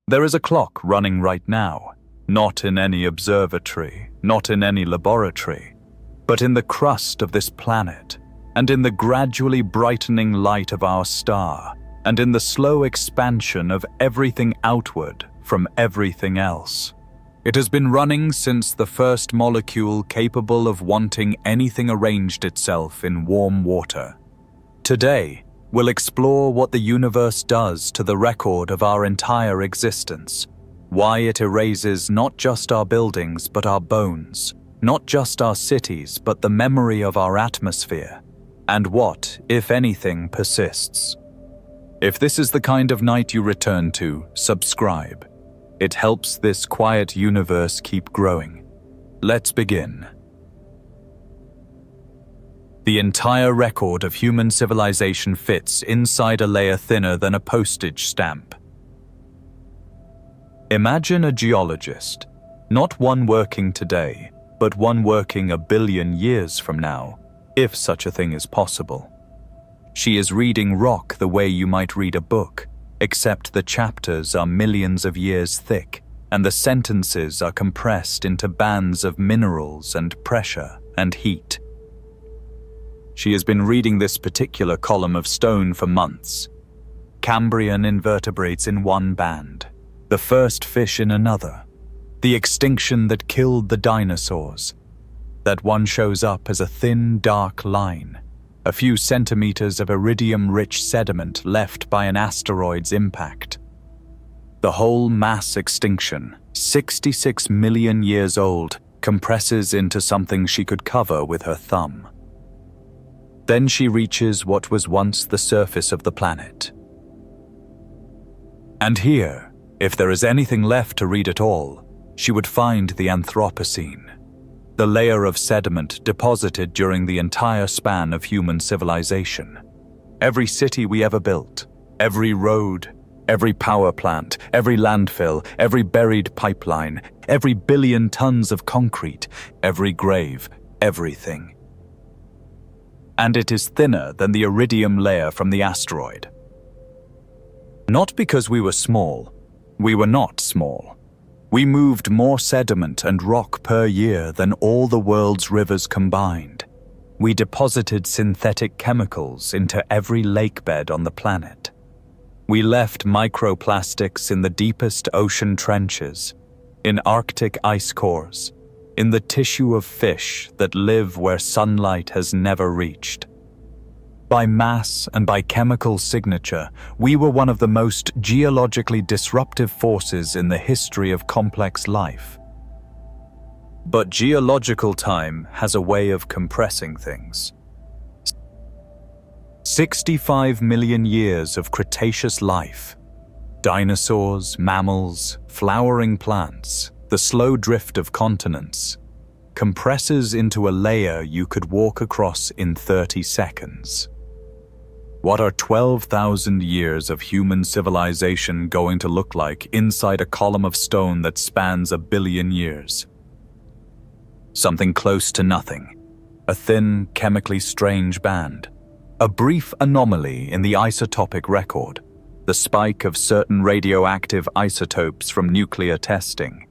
There is a clock running right now, not in any observatory, not in any laboratory, but in the crust of this planet, and in the gradually brightening light of our star, and in the slow expansion of everything outward from everything else. It has been running since the first molecule capable of wanting anything arranged itself in warm water. Today, we'll explore what the universe does to the record of our entire existence, why it erases not just our buildings but our bones, not just our cities but the memory of our atmosphere, and what, if anything, persists. If this is the kind of night you return to, subscribe. It helps this quiet universe keep growing. Let's begin. The entire record of human civilization fits inside a layer thinner than a postage stamp. Imagine a geologist, not one working today, but one working 1 billion years from now, if such a thing is possible. She is reading rock the way you might read a book, except the chapters are millions of years thick, and the sentences are compressed into bands of minerals and pressure and heat. She has been reading this particular column of stone for months. Cambrian invertebrates in one band, the first fish in another, the extinction that killed the dinosaurs. That one shows up as a thin, dark line, a few centimeters of iridium-rich sediment left by an asteroid's impact. The whole mass extinction, 66 million years old, compresses into something she could cover with her thumb. Then she reaches what was once the surface of the planet. And here, if there is anything left to read at all, she would find the Anthropocene, the layer of sediment deposited during the entire span of human civilization. Every city we ever built, every road, every power plant, every landfill, every buried pipeline, every billion tons of concrete, every grave, everything. And it is thinner than the iridium layer from the asteroid. Not because we were small. We were not small. We moved more sediment and rock per year than all the world's rivers combined. We deposited synthetic chemicals into every lakebed on the planet. We left microplastics in the deepest ocean trenches, in Arctic ice cores, in the tissue of fish that live where sunlight has never reached. By mass and by chemical signature, we were one of the most geologically disruptive forces in the history of complex life. But geological time has a way of compressing things. 65 million years of Cretaceous life, dinosaurs, mammals, flowering plants, the slow drift of continents, compresses into a layer you could walk across in 30 seconds. What are 12,000 years of human civilization going to look like inside a column of stone that spans 1 billion years? Something close to nothing, a thin, chemically strange band, a brief anomaly in the isotopic record, the spike of certain radioactive isotopes from nuclear testing,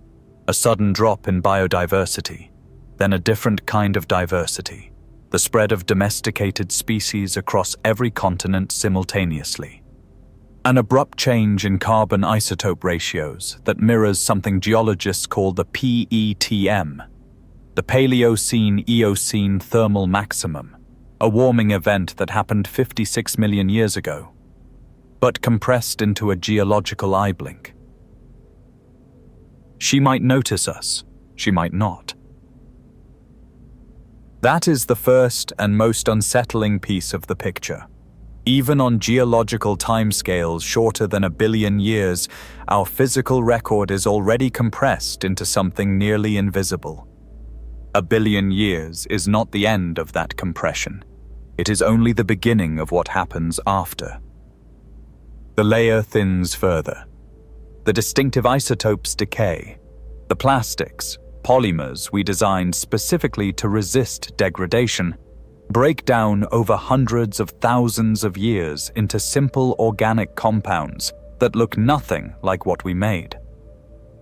a sudden drop in biodiversity, then a different kind of diversity, the spread of domesticated species across every continent simultaneously. An abrupt change in carbon isotope ratios that mirrors something geologists call the PETM, the Paleocene-Eocene thermal maximum, a warming event that happened 56 million years ago, but compressed into a geological eye blink. She might notice us, she might not. That is the first and most unsettling piece of the picture. Even on geological timescales shorter than 1 billion years, our physical record is already compressed into something nearly invisible. 1 billion years is not the end of that compression. It is only the beginning of what happens after. The layer thins further. The distinctive isotopes decay. The plastics, polymers we designed specifically to resist degradation, break down over hundreds of thousands of years into simple organic compounds that look nothing like what we made.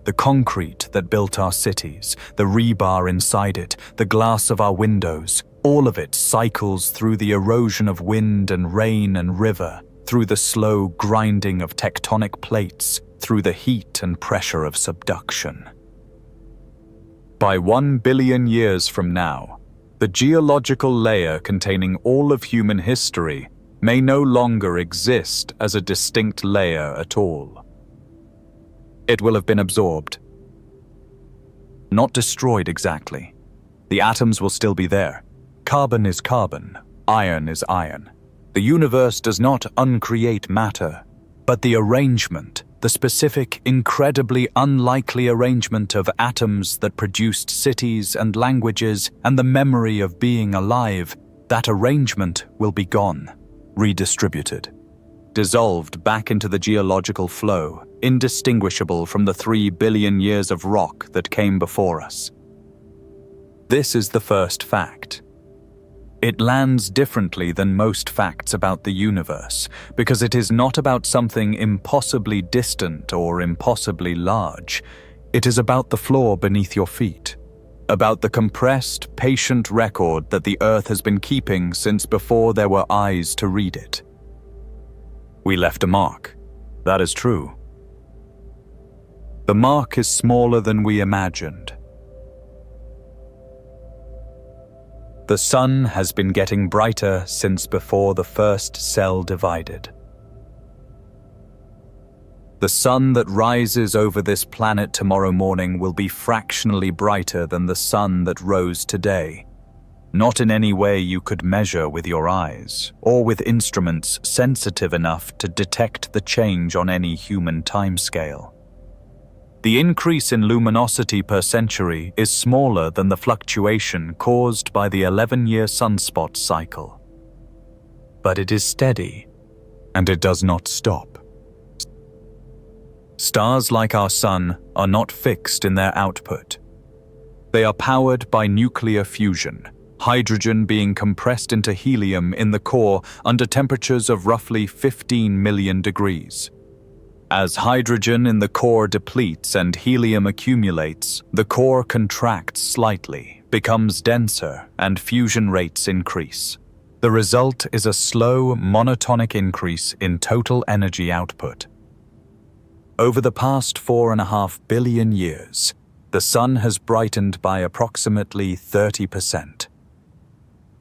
The concrete that built our cities, the rebar inside it, the glass of our windows, all of it cycles through the erosion of wind and rain and river, through the slow grinding of tectonic plates, through the heat and pressure of subduction. By 1 billion years from now, the geological layer containing all of human history may no longer exist as a distinct layer at all. It will have been absorbed. Not destroyed exactly. The atoms will still be there. Carbon is carbon, iron is iron. The universe does not uncreate matter, but the arrangement, the specific, incredibly unlikely arrangement of atoms that produced cities and languages and the memory of being alive, that arrangement will be gone, redistributed, dissolved back into the geological flow, indistinguishable from the 3 billion years of rock that came before us. This is the first fact. It lands differently than most facts about the universe, because it is not about something impossibly distant or impossibly large. It is about the floor beneath your feet, about the compressed, patient record that the Earth has been keeping since before there were eyes to read it. We left a mark. That is true. The mark is smaller than we imagined. The sun has been getting brighter since before the first cell divided. The sun that rises over this planet tomorrow morning will be fractionally brighter than the sun that rose today. Not in any way you could measure with your eyes, or with instruments sensitive enough to detect the change on any human timescale. The increase in luminosity per century is smaller than the fluctuation caused by the 11-year sunspot cycle. But it is steady, and it does not stop. Stars like our sun are not fixed in their output. They are powered by nuclear fusion, hydrogen being compressed into helium in the core under temperatures of roughly 15 million degrees. As hydrogen in the core depletes and helium accumulates, the core contracts slightly, becomes denser, and fusion rates increase. The result is a slow, monotonic increase in total energy output. Over the past 4.5 billion years, the sun has brightened by approximately 30%.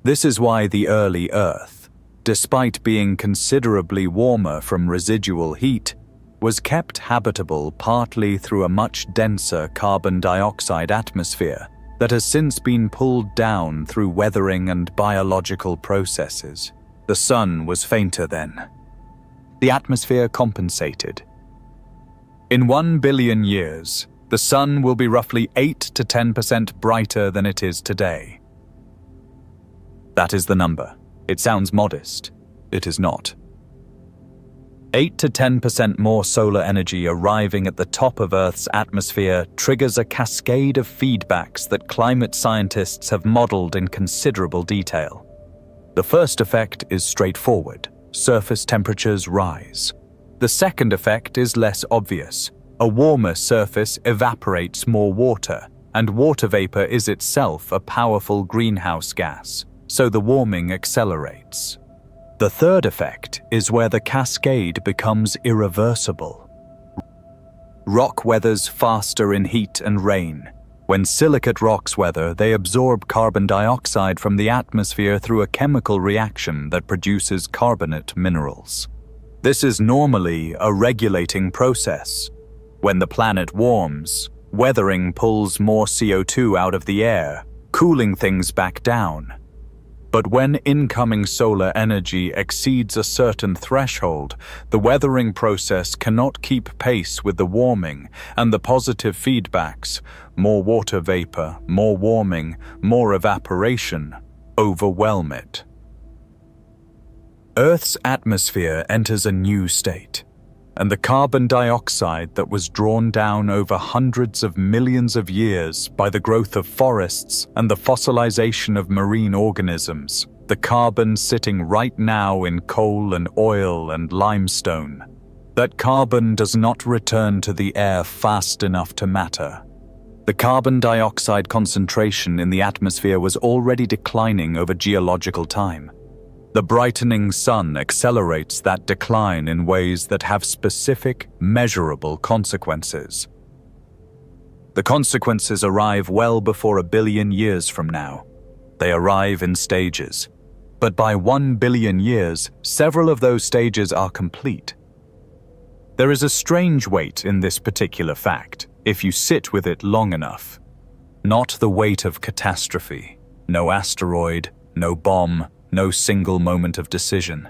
This is why the early Earth, despite being considerably warmer from residual heat, was kept habitable partly through a much denser carbon dioxide atmosphere that has since been pulled down through weathering and biological processes. The sun was fainter then. The atmosphere compensated. In 1 billion years, the sun will be roughly 8 to 10% brighter than it is today. That is the number. It sounds modest. It is not. 8 to 10% more solar energy arriving at the top of Earth's atmosphere triggers a cascade of feedbacks that climate scientists have modeled in considerable detail. The first effect is straightforward. Surface temperatures rise. The second effect is less obvious. A warmer surface evaporates more water, and water vapor is itself a powerful greenhouse gas, so the warming accelerates. The third effect is where the cascade becomes irreversible. Rock weathers faster in heat and rain. When silicate rocks weather, they absorb carbon dioxide from the atmosphere through a chemical reaction that produces carbonate minerals. This is normally a regulating process. When the planet warms, weathering pulls more CO2 out of the air, cooling things back down. But when incoming solar energy exceeds a certain threshold, the weathering process cannot keep pace with the warming, and the positive feedbacks, more water vapor, more warming, more evaporation, overwhelm it. Earth's atmosphere enters a new state, and the carbon dioxide that was drawn down over hundreds of millions of years by the growth of forests and the fossilization of marine organisms, the carbon sitting right now in coal and oil and limestone, that carbon does not return to the air fast enough to matter. The carbon dioxide concentration in the atmosphere was already declining over geological time. The brightening sun accelerates that decline in ways that have specific, measurable consequences. The consequences arrive well before 1 billion years from now. They arrive in stages. But by 1 billion years, several of those stages are complete. There is a strange weight in this particular fact, if you sit with it long enough. Not the weight of catastrophe. No asteroid, no bomb, no single moment of decision.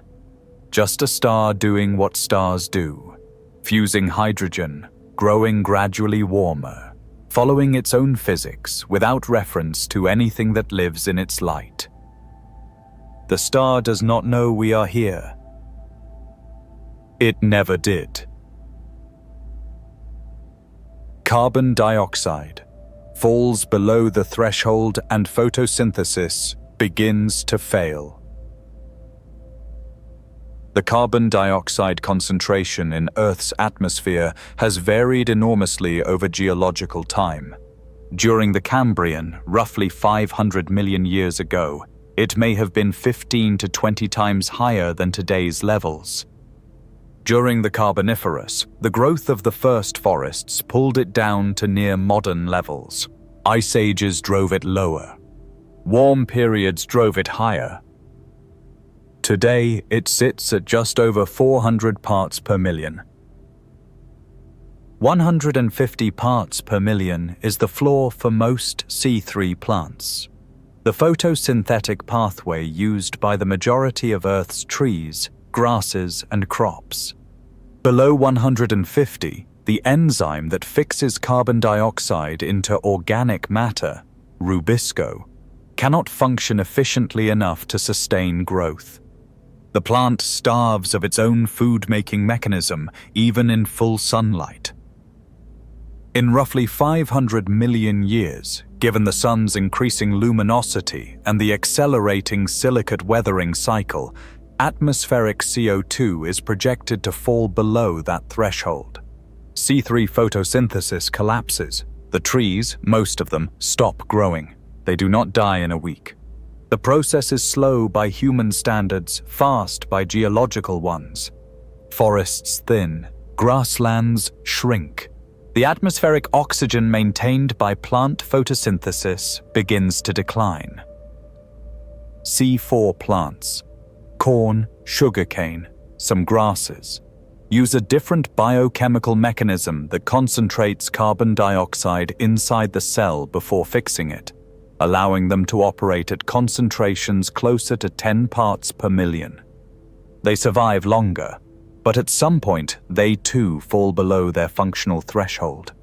Just a star doing what stars do, fusing hydrogen, growing gradually warmer, following its own physics without reference to anything that lives in its light. The star does not know we are here. It never did. Carbon dioxide falls below the threshold and photosynthesis begins to fail. The carbon dioxide concentration in Earth's atmosphere has varied enormously over geological time. During the Cambrian, roughly 500 million years ago, it may have been 15 to 20 times higher than today's levels. During the Carboniferous, the growth of the first forests pulled it down to near modern levels. Ice ages drove it lower. Warm periods drove it higher. Today, it sits at just over 400 parts per million. 150 parts per million is the floor for most C3 plants. The photosynthetic pathway used by the majority of Earth's trees, grasses, and crops. Below 150, the enzyme that fixes carbon dioxide into organic matter, rubisco, cannot function efficiently enough to sustain growth. The plant starves of its own food-making mechanism, even in full sunlight. In roughly 500 million years, given the sun's increasing luminosity and the accelerating silicate weathering cycle, atmospheric CO2 is projected to fall below that threshold. C3 photosynthesis collapses. The trees, most of them, stop growing. They do not die in a week. The process is slow by human standards, fast by geological ones. Forests thin, grasslands shrink. The atmospheric oxygen maintained by plant photosynthesis begins to decline. C4 plants, corn, sugarcane, some grasses, use a different biochemical mechanism that concentrates carbon dioxide inside the cell before fixing it, allowing them to operate at concentrations closer to 10 parts per million. They survive longer, but at some point they too fall below their functional threshold.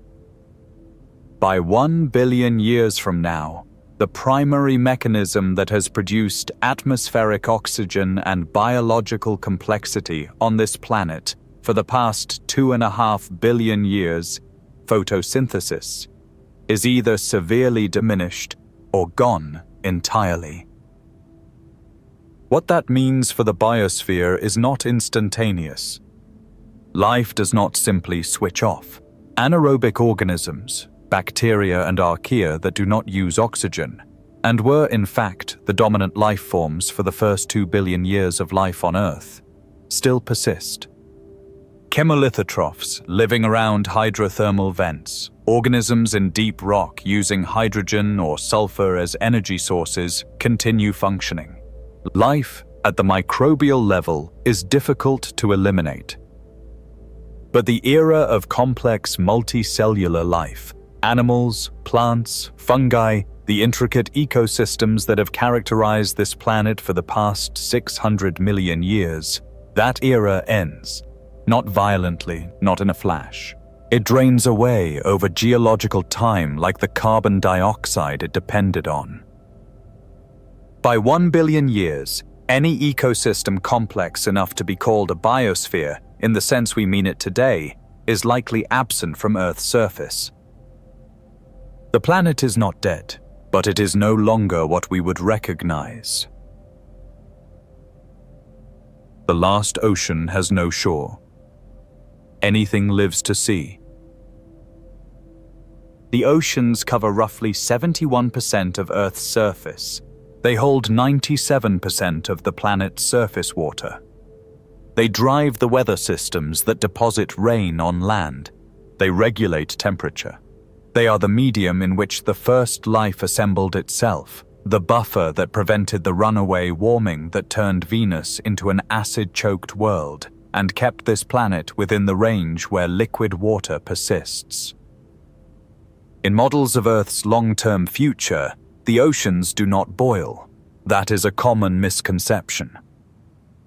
By 1 billion years from now, the primary mechanism that has produced atmospheric oxygen and biological complexity on this planet for the past 2.5 billion years, photosynthesis, is either severely diminished or gone entirely. What that means for the biosphere is not instantaneous. Life does not simply switch off. Anaerobic organisms, bacteria and archaea that do not use oxygen, and were in fact the dominant life forms for the first 2 billion years of life on Earth, still persist. Chemolithotrophs living around hydrothermal vents, organisms in deep rock using hydrogen or sulfur as energy sources, continue functioning. Life at the microbial level is difficult to eliminate. But the era of complex multicellular life, animals, plants, fungi, the intricate ecosystems that have characterized this planet for the past 600 million years, that era ends. Not violently, not in a flash. It drains away over geological time like the carbon dioxide it depended on. By 1 billion years, any ecosystem complex enough to be called a biosphere, in the sense we mean it today, is likely absent from Earth's surface. The planet is not dead, but it is no longer what we would recognize. The last ocean has no shore. anything lives to see. The oceans cover roughly 71% of Earth's surface. They hold 97% of the planet's surface water. They drive the weather systems that deposit rain on land. They regulate temperature. They are the medium in which the first life assembled itself, the buffer that prevented the runaway warming that turned Venus into an acid-choked world and kept this planet within the range where liquid water persists. In models of Earth's long-term future, the oceans do not boil. That is a common misconception.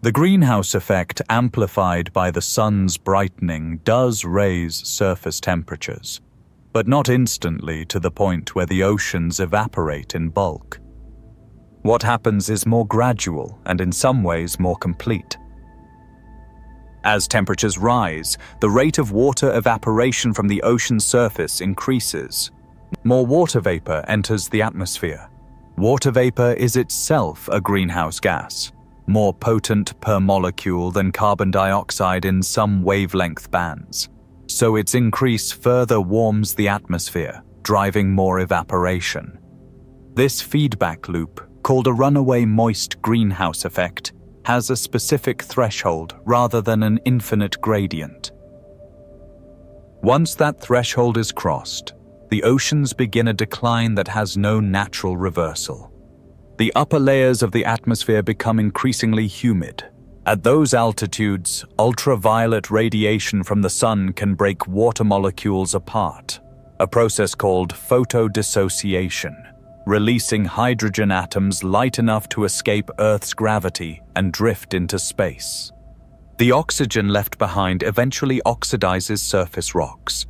The greenhouse effect amplified by the sun's brightening does raise surface temperatures, but not instantly to the point where the oceans evaporate in bulk. What happens is more gradual and in some ways more complete. As temperatures rise, the rate of water evaporation from the ocean's surface increases. More water vapor enters the atmosphere. Water vapor is itself a greenhouse gas, more potent per molecule than carbon dioxide in some wavelength bands. So its increase further warms the atmosphere, driving more evaporation. This feedback loop, called a runaway moist greenhouse effect, has a specific threshold rather than an infinite gradient. Once that threshold is crossed, the oceans begin a decline that has no natural reversal. The upper layers of the atmosphere become increasingly humid. At those altitudes, ultraviolet radiation from the sun can break water molecules apart, a process called photodissociation, releasing hydrogen atoms light enough to escape Earth's gravity and drift into space. The oxygen left behind eventually oxidizes surface rocks.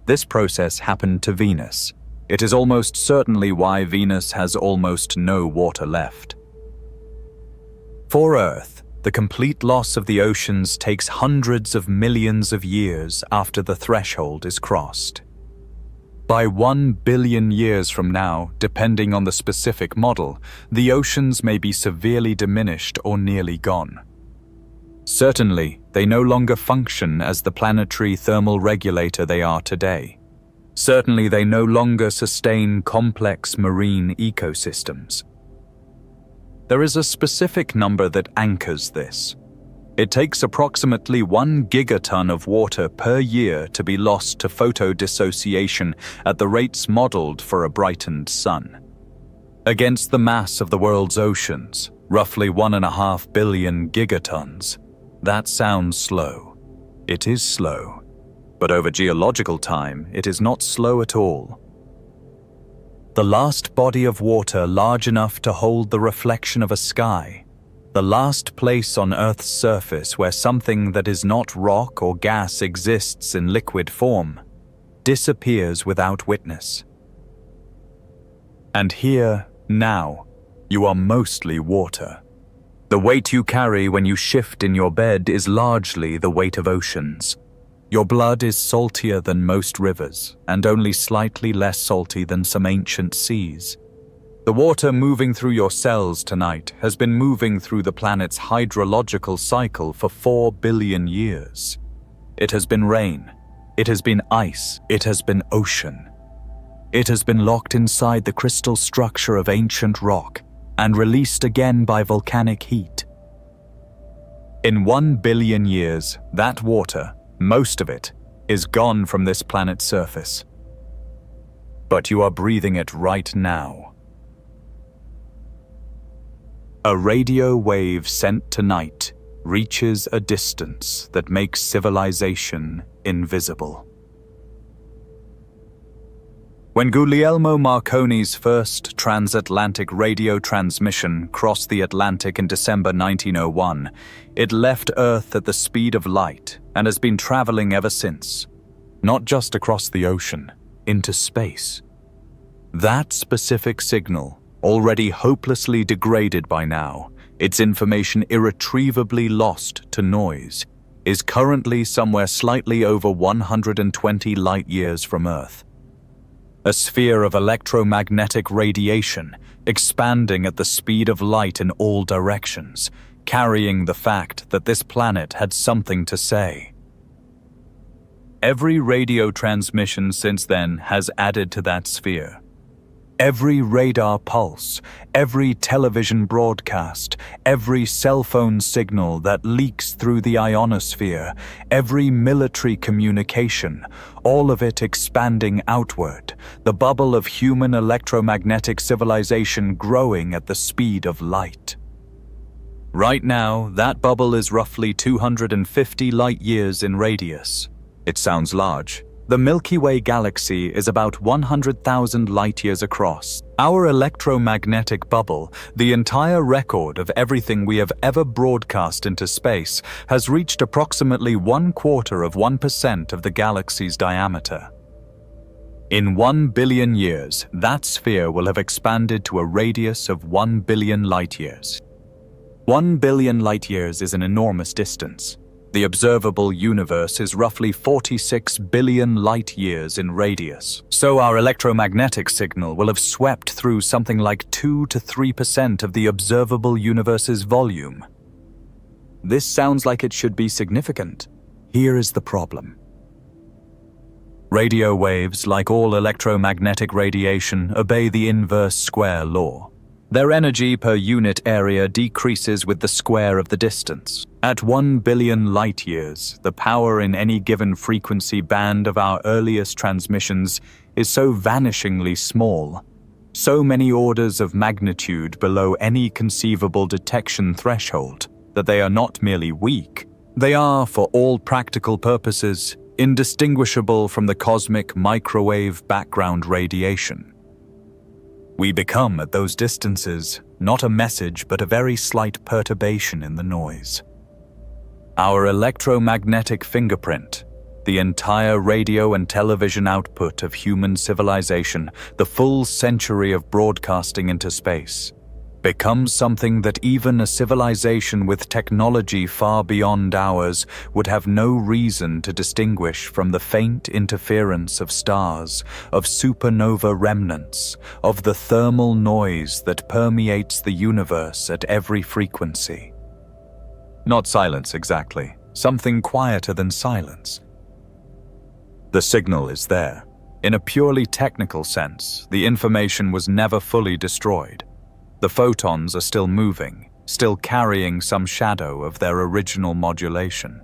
This process happened to Venus. It is almost certainly why Venus has almost no water left. For Earth, the complete loss of the oceans takes hundreds of millions of years after the threshold is crossed. By 1 billion years from now, depending on the specific model, the oceans may be severely diminished or nearly gone. Certainly, they no longer function as the planetary thermal regulator they are today. Certainly, they no longer sustain complex marine ecosystems. There is a specific number that anchors this. It takes approximately 1 gigaton of water per year to be lost to photodissociation at the rates modeled for a brightened sun. Against the mass of the world's oceans, roughly 1.5 billion gigatons, that sounds slow. It is slow. But over geological time, it is not slow at all. The last body of water large enough to hold the reflection of a sky, the last place on Earth's surface where something that is not rock or gas exists in liquid form, disappears without witness. And here, now, you are mostly water. The weight you carry when you shift in your bed is largely the weight of oceans. Your blood is saltier than most rivers, and only slightly less salty than some ancient seas. The water moving through your cells tonight has been moving through the planet's hydrological cycle for 4 billion years. It has been rain. It has been ice. It has been ocean. It has been locked inside the crystal structure of ancient rock and released again by volcanic heat. In 1 billion years, that water, most of it, is gone from this planet's surface. But you are breathing it right now. A radio wave sent tonight reaches a distance that makes civilization invisible. When Guglielmo Marconi's first transatlantic radio transmission crossed the Atlantic in December 1901, it left Earth at the speed of light and has been traveling ever since, not just across the ocean, into space. That specific signal, already hopelessly degraded by now, its information irretrievably lost to noise, is currently somewhere slightly over 120 light-years from Earth. A sphere of electromagnetic radiation, expanding at the speed of light in all directions, carrying the fact that this planet had something to say. Every radio transmission since then has added to that sphere. Every radar pulse, every television broadcast, every cell phone signal that leaks through the ionosphere, every military communication, all of it expanding outward, the bubble of human electromagnetic civilization growing at the speed of light. Right now, that bubble is roughly 250 light-years in radius. It sounds large. The Milky Way galaxy is about 100,000 light-years across. Our electromagnetic bubble, the entire record of everything we have ever broadcast into space, has reached approximately 1/4% of the galaxy's diameter. In 1 billion years, that sphere will have expanded to a radius of 1 billion light-years. 1 billion light-years is an enormous distance. The observable universe is roughly 46 billion light-years in radius, so our electromagnetic signal will have swept through something like 2 to 3% of the observable universe's volume. This sounds like it should be significant. Here is the problem. Radio waves, like all electromagnetic radiation, obey the inverse square law. Their energy per unit area decreases with the square of the distance. At 1 billion light-years, the power in any given frequency band of our earliest transmissions is so vanishingly small, so many orders of magnitude below any conceivable detection threshold, that they are not merely weak, they are, for all practical purposes, indistinguishable from the cosmic microwave background radiation. We become, at those distances, not a message but a very slight perturbation in the noise. Our electromagnetic fingerprint, the entire radio and television output of human civilization, the full century of broadcasting into space, becomes something that even a civilization with technology far beyond ours would have no reason to distinguish from the faint interference of stars, of supernova remnants, of the thermal noise that permeates the universe at every frequency. Not silence exactly, something quieter than silence. The signal is there. In a purely technical sense, the information was never fully destroyed. The photons are still moving, still carrying some shadow of their original modulation.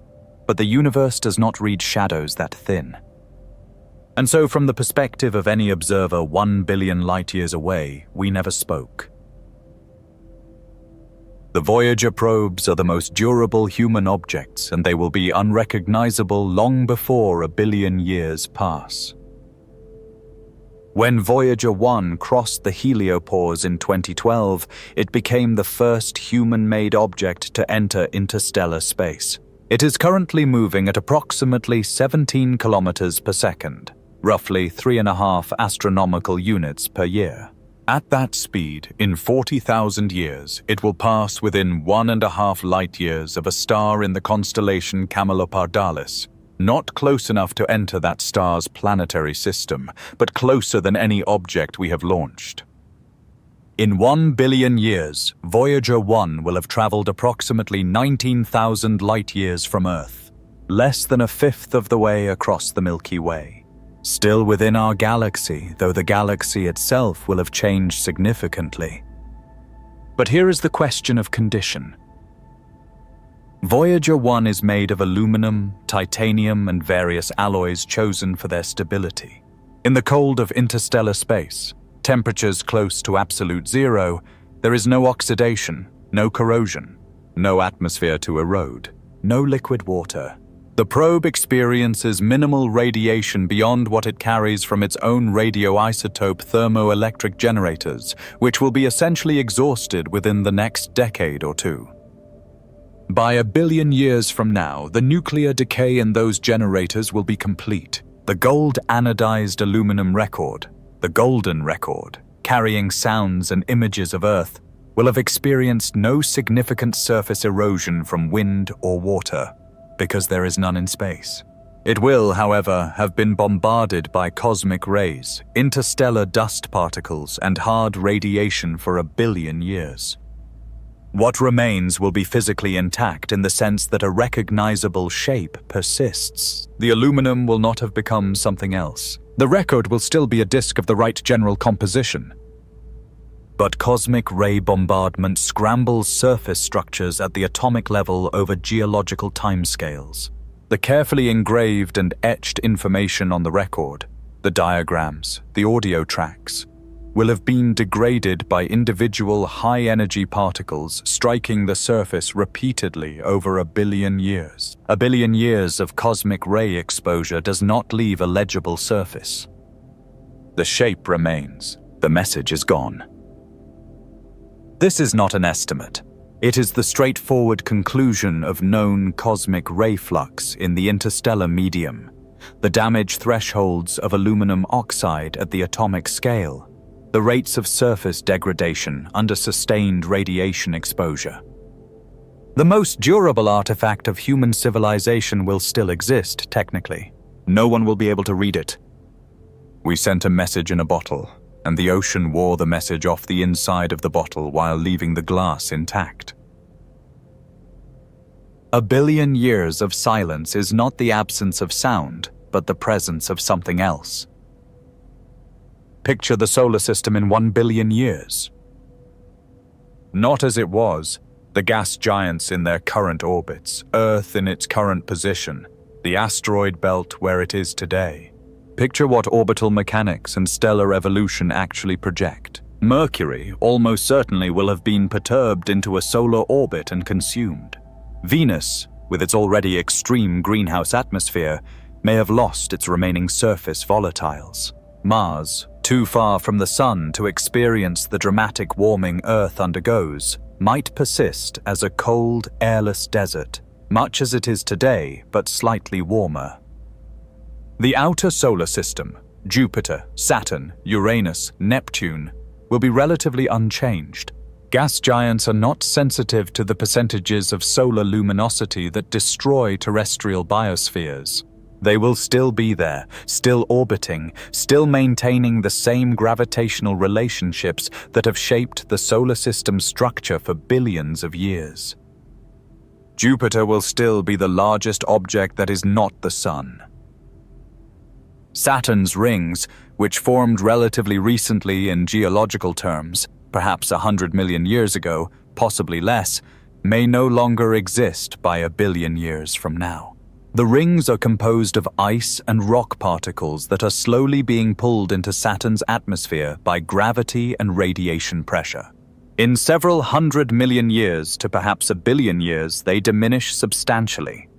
But the universe does not read shadows that thin. And so from the perspective of any observer 1 billion light-years away, we never spoke. The Voyager probes are the most durable human objects, and they will be unrecognizable long before 1 billion years pass. When Voyager 1 crossed the heliopause in 2012, it became the first human-made object to enter interstellar space. It is currently moving at approximately 17 kilometers per second, roughly 3.5 astronomical units per year. At that speed, in 40,000 years, it will pass within 1.5 light-years of a star in the constellation Camelopardalis. Not close enough to enter that star's planetary system, but closer than any object we have launched. In 1 billion years, Voyager 1 will have traveled approximately 19,000 light-years from Earth, less than 1/5 of the way across the Milky Way. Still within our galaxy, though the galaxy itself will have changed significantly. But here is the question of condition. Voyager 1 is made of aluminum, titanium, and various alloys chosen for their stability. In the cold of interstellar space, temperatures close to absolute zero, there is no oxidation, no corrosion, no atmosphere to erode, no liquid water. The probe experiences minimal radiation beyond what it carries from its own radioisotope thermoelectric generators, which will be essentially exhausted within the next decade or two. By 1 billion years from now, the nuclear decay in those generators will be complete. The gold anodized aluminum record, the golden record, carrying sounds and images of Earth, will have experienced no significant surface erosion from wind or water, because there is none in space. It will, however, have been bombarded by cosmic rays, interstellar dust particles, and hard radiation for 1 billion years. What remains will be physically intact in the sense that a recognizable shape persists. The aluminum will not have become something else. The record will still be a disk of the right general composition. But cosmic ray bombardment scrambles surface structures at the atomic level over geological timescales. The carefully engraved and etched information on the record, the diagrams, the audio tracks, will have been degraded by individual high-energy particles striking the surface repeatedly over 1 billion years. 1 billion years of cosmic ray exposure does not leave a legible surface. The shape remains. The message is gone. This is not an estimate. It is the straightforward conclusion of known cosmic ray flux in the interstellar medium, the damage thresholds of aluminum oxide at the atomic scale, the rates of surface degradation under sustained radiation exposure. The most durable artifact of human civilization will still exist, technically. No one will be able to read it. We sent a message in a bottle, and the ocean wore the message off the inside of the bottle while leaving the glass intact. 1 billion years of silence is not the absence of sound, but the presence of something else. Picture the solar system in 1 billion years. Not as it was, the gas giants in their current orbits, Earth in its current position, the asteroid belt where it is today. Picture what orbital mechanics and stellar evolution actually project. Mercury almost certainly will have been perturbed into a solar orbit and consumed. Venus, with its already extreme greenhouse atmosphere, may have lost its remaining surface volatiles. Mars, too far from the Sun to experience the dramatic warming Earth undergoes, might persist as a cold, airless desert, much as it is today, but slightly warmer. The outer solar system, Jupiter, Saturn, Uranus, Neptune, will be relatively unchanged. Gas giants are not sensitive to the percentages of solar luminosity that destroy terrestrial biospheres. They will still be there, still orbiting, still maintaining the same gravitational relationships that have shaped the solar system's structure for billions of years. Jupiter will still be the largest object that is not the Sun. Saturn's rings, which formed relatively recently in geological terms, perhaps 100 million years ago, possibly less, may no longer exist by 1 billion years from now. The rings are composed of ice and rock particles that are slowly being pulled into Saturn's atmosphere by gravity and radiation pressure. In several 100 million years to perhaps 1 billion years, they diminish substantially.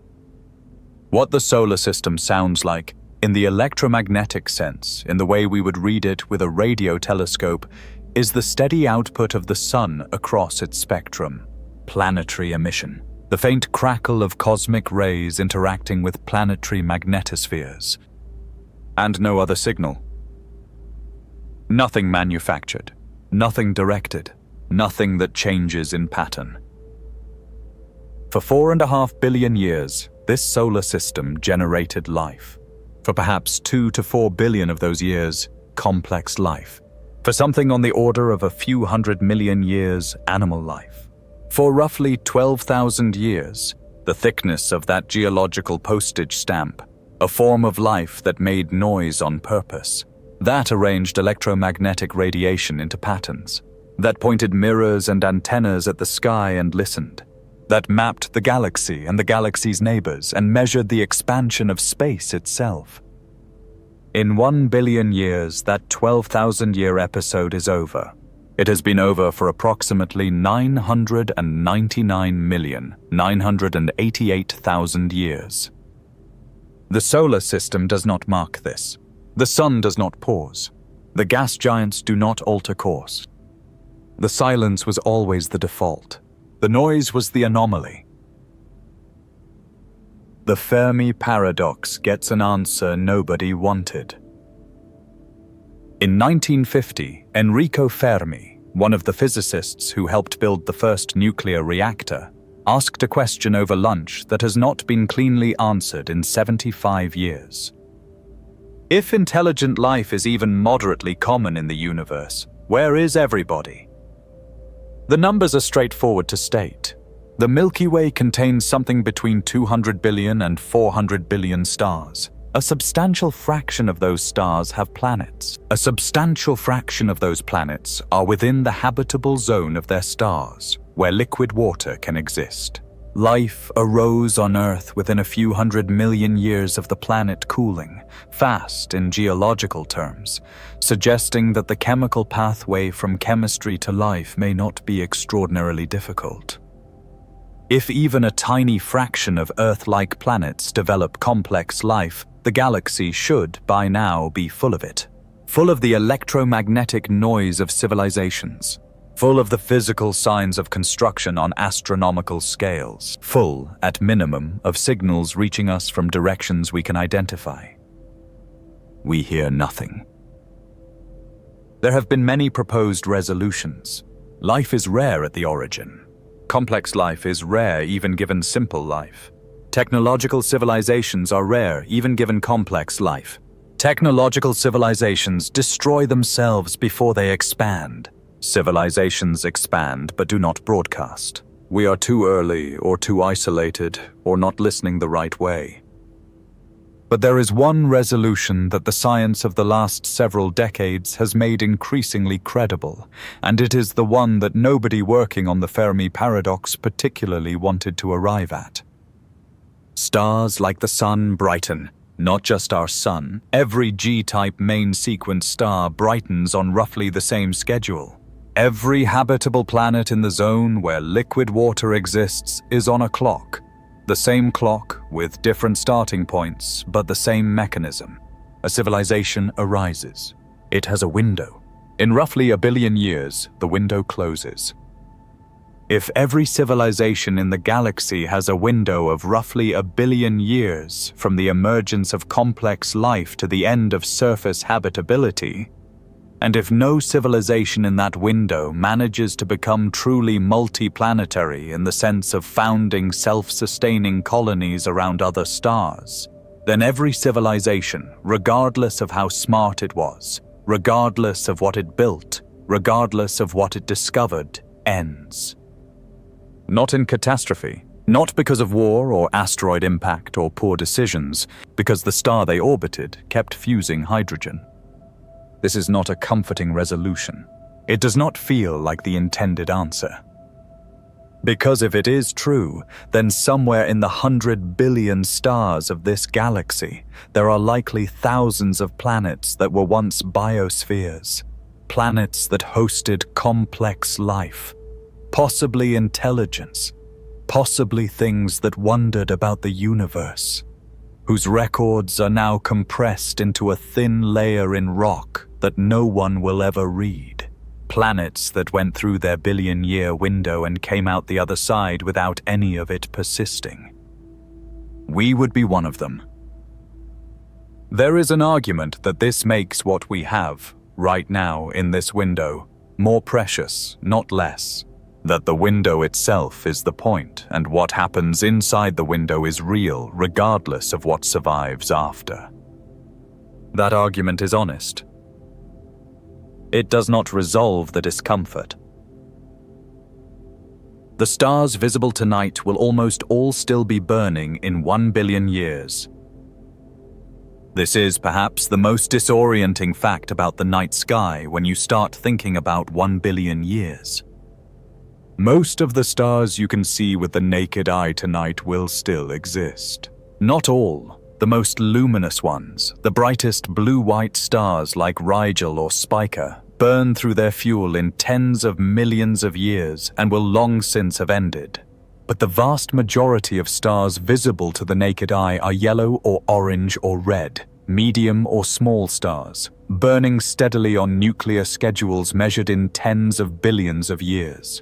What the solar system sounds like, in the electromagnetic sense, in the way we would read it with a radio telescope, is the steady output of the Sun across its spectrum. Planetary emission. The faint crackle of cosmic rays interacting with planetary magnetospheres. And no other signal. Nothing manufactured. Nothing directed. Nothing that changes in pattern. For 4.5 billion years, this solar system generated life. For perhaps 2 to 4 billion of those years, complex life. For something on the order of a few 100 million years, animal life. For roughly 12,000 years, the thickness of that geological postage stamp, a form of life that made noise on purpose. That arranged electromagnetic radiation into patterns. That pointed mirrors and antennas at the sky and listened. That mapped the galaxy and the galaxy's neighbors and measured the expansion of space itself. In 1 billion years, that 12,000-year episode is over. It has been over for approximately 999,988,000 years. The solar system does not mark this. The Sun does not pause. The gas giants do not alter course. The silence was always the default. The noise was the anomaly. The Fermi paradox gets an answer nobody wanted. In 1950, Enrico Fermi, one of the physicists who helped build the first nuclear reactor, asked a question over lunch that has not been cleanly answered in 75 years. If intelligent life is even moderately common in the universe, where is everybody? The numbers are straightforward to state. The Milky Way contains something between 200 billion and 400 billion stars. A substantial fraction of those stars have planets. A substantial fraction of those planets are within the habitable zone of their stars, where liquid water can exist. Life arose on Earth within a few 100 million years of the planet cooling, fast in geological terms, suggesting that the chemical pathway from chemistry to life may not be extraordinarily difficult. If even a tiny fraction of Earth-like planets develop complex life, the galaxy should, by now, be full of it. Full of the electromagnetic noise of civilizations. Full of the physical signs of construction on astronomical scales. Full, at minimum, of signals reaching us from directions we can identify. We hear nothing. There have been many proposed resolutions. Life is rare at the origin. Complex life is rare even given simple life. Technological civilizations are rare even given complex life. Technological civilizations destroy themselves before they expand. Civilizations expand but do not broadcast. We are too early or too isolated or not listening the right way. But there is one resolution that the science of the last several decades has made increasingly credible, and it is the one that nobody working on the Fermi paradox particularly wanted to arrive at. Stars like the Sun brighten, not just our Sun. Every G-type main sequence star brightens on roughly the same schedule. Every habitable planet in the zone where liquid water exists is on a clock. The same clock with different starting points, but the same mechanism. A civilization arises. It has a window. In roughly 1 billion years, the window closes. If every civilization in the galaxy has a window of roughly 1 billion years from the emergence of complex life to the end of surface habitability, and if no civilization in that window manages to become truly multiplanetary in the sense of founding self-sustaining colonies around other stars, then every civilization, regardless of how smart it was, regardless of what it built, regardless of what it discovered, ends. Not in catastrophe, not because of war or asteroid impact or poor decisions, because the star they orbited kept fusing hydrogen. This is not a comforting resolution. It does not feel like the intended answer. Because if it is true, then somewhere in the 100 billion stars of this galaxy, there are likely thousands of planets that were once biospheres, planets that hosted complex life, possibly intelligence, possibly things that wondered about the universe, whose records are now compressed into a thin layer in rock that no one will ever read. Planets that went through their billion-year window and came out the other side without any of it persisting. We would be one of them. There is an argument that this makes what we have, right now in this window, more precious, not less. That the window itself is the point, and what happens inside the window is real, regardless of what survives after. That argument is honest. It does not resolve the discomfort. The stars visible tonight will almost all still be burning in 1 billion years. This is perhaps the most disorienting fact about the night sky when you start thinking about 1 billion years. Most of the stars you can see with the naked eye tonight will still exist. Not all. The most luminous ones, the brightest blue-white stars like Rigel or Spica, burn through their fuel in tens of millions of years and will long since have ended. But the vast majority of stars visible to the naked eye are yellow or orange or red, medium or small stars, burning steadily on nuclear schedules measured in tens of billions of years.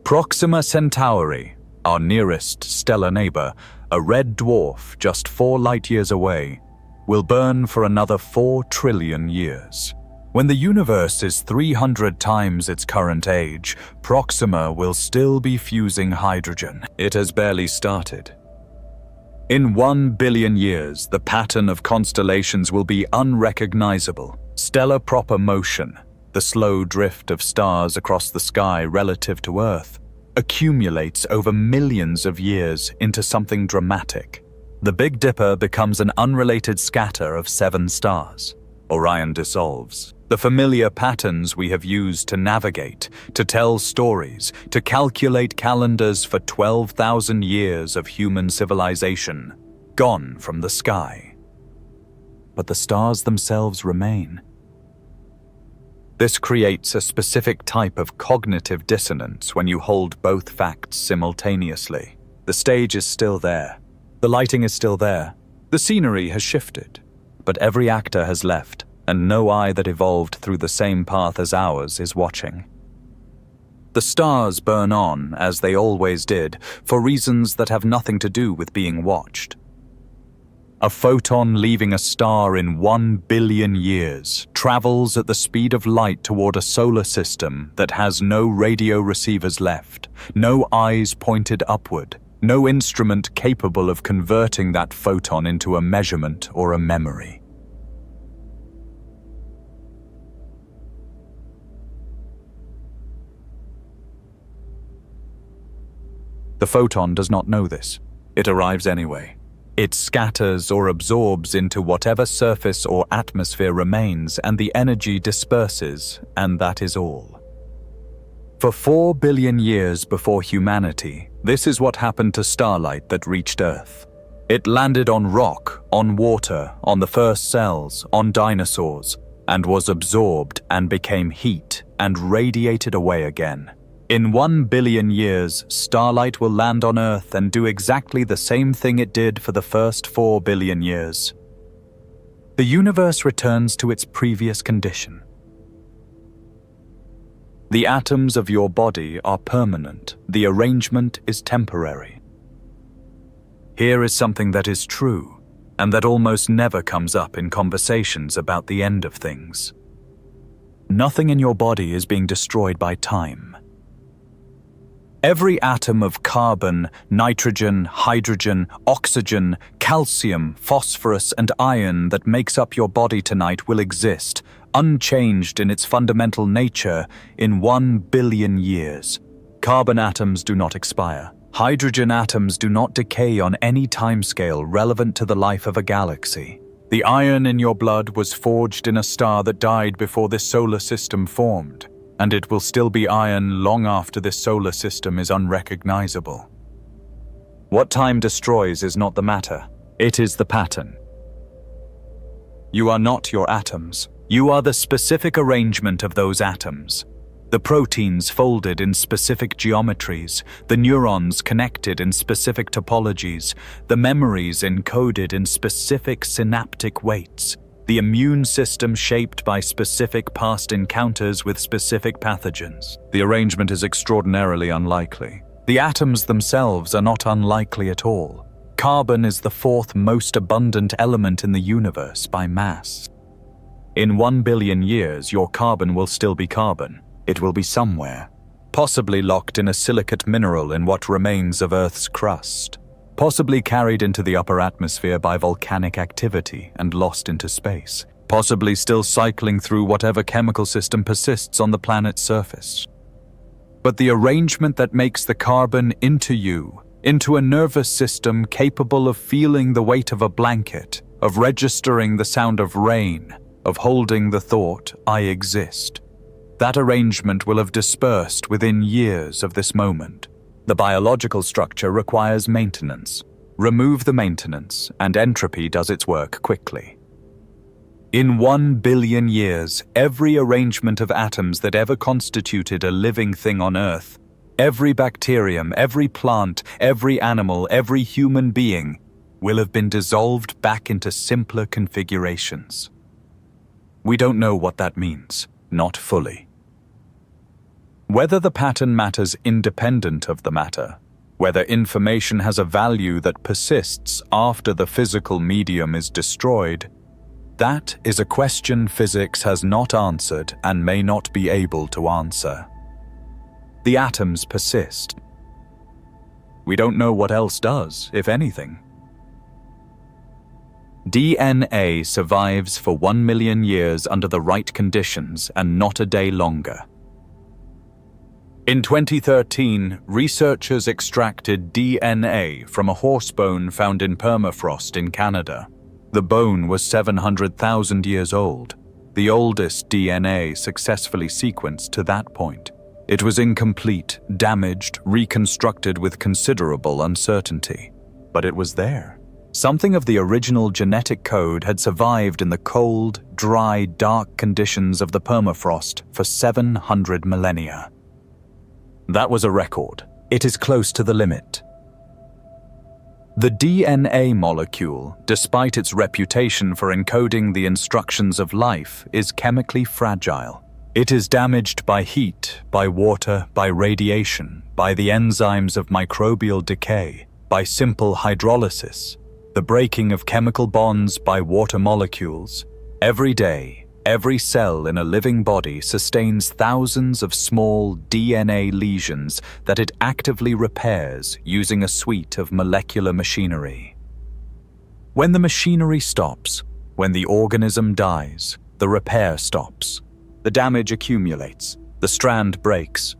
Proxima Centauri, our nearest stellar neighbor, a red dwarf just 4 light-years away, will burn for another 4 trillion years. When the universe is 300 times its current age, Proxima will still be fusing hydrogen. It has barely started. In 1 billion years, the pattern of constellations will be unrecognizable. Stellar proper motion, The slow drift of stars across the sky relative to Earth accumulates over millions of years into something dramatic. The Big Dipper becomes an unrelated scatter of 7 stars. Orion dissolves. The familiar patterns we have used to navigate, to tell stories, to calculate calendars for 12,000 years of human civilization, gone from the sky. But the stars themselves remain. This creates a specific type of cognitive dissonance when you hold both facts simultaneously. The stage is still there. The lighting is still there. The scenery has shifted. But every actor has left, and no eye that evolved through the same path as ours is watching. The stars burn on, as they always did, for reasons that have nothing to do with being watched. A photon leaving a star in 1 billion years travels at the speed of light toward a solar system that has no radio receivers left, no eyes pointed upward, no instrument capable of converting that photon into a measurement or a memory. The photon does not know this. It arrives anyway. It scatters or absorbs into whatever surface or atmosphere remains, and the energy disperses, and that is all. For 4 billion years before humanity, this is what happened to starlight that reached Earth. It landed on rock, on water, on the first cells, on dinosaurs, and was absorbed and became heat and radiated away again. In 1 billion years, starlight will land on Earth and do exactly the same thing it did for the first 4 billion years. The universe returns to its previous condition. The atoms of your body are permanent. The arrangement is temporary. Here is something that is true, and that almost never comes up in conversations about the end of things. Nothing in your body is being destroyed by time. Every atom of carbon, nitrogen, hydrogen, oxygen, calcium, phosphorus, and iron that makes up your body tonight will exist, unchanged in its fundamental nature, in 1 billion years. Carbon atoms do not expire. Hydrogen atoms do not decay on any timescale relevant to the life of a galaxy. The iron in your blood was forged in a star that died before this solar system formed, and it will still be iron long after this solar system is unrecognizable. What time destroys is not the matter. It is the pattern. You are not your atoms. You are the specific arrangement of those atoms. The proteins folded in specific geometries, the neurons connected in specific topologies, the memories encoded in specific synaptic weights, the immune system shaped by specific past encounters with specific pathogens. The arrangement is extraordinarily unlikely. The atoms themselves are not unlikely at all. Carbon is the 4th most abundant element in the universe by mass. In 1 billion years, your carbon will still be carbon. It will be somewhere, possibly locked in a silicate mineral in what remains of Earth's crust, possibly carried into the upper atmosphere by volcanic activity and lost into space, possibly still cycling through whatever chemical system persists on the planet's surface. But the arrangement that makes the carbon into you, into a nervous system capable of feeling the weight of a blanket, of registering the sound of rain, of holding the thought, I exist. That arrangement will have dispersed within years of this moment. The biological structure requires maintenance. Remove the maintenance, and entropy does its work quickly. In 1 billion years, every arrangement of atoms that ever constituted a living thing on Earth, every bacterium, every plant, every animal, every human being, will have been dissolved back into simpler configurations. We don't know what that means, not fully. Whether the pattern matters independent of the matter, whether information has a value that persists after the physical medium is destroyed, that is a question physics has not answered and may not be able to answer. The atoms persist. We don't know what else does, if anything. DNA survives for 1 million years under the right conditions and not a day longer. In 2013, researchers extracted DNA from a horse bone found in permafrost in Canada. The bone was 700,000 years old, the oldest DNA successfully sequenced to that point. It was incomplete, damaged, reconstructed with considerable uncertainty. But it was there. Something of the original genetic code had survived in the cold, dry, dark conditions of the permafrost for 700 millennia. That was a record. It is close to the limit. The DNA molecule, despite its reputation for encoding the instructions of life, is chemically fragile. It is damaged by heat, by water, by radiation, by the enzymes of microbial decay, by simple hydrolysis, the breaking of chemical bonds by water molecules. Every day, every cell in a living body sustains thousands of small DNA lesions that it actively repairs using a suite of molecular machinery. When the machinery stops, when the organism dies, the repair stops. The damage accumulates, the strand breaks.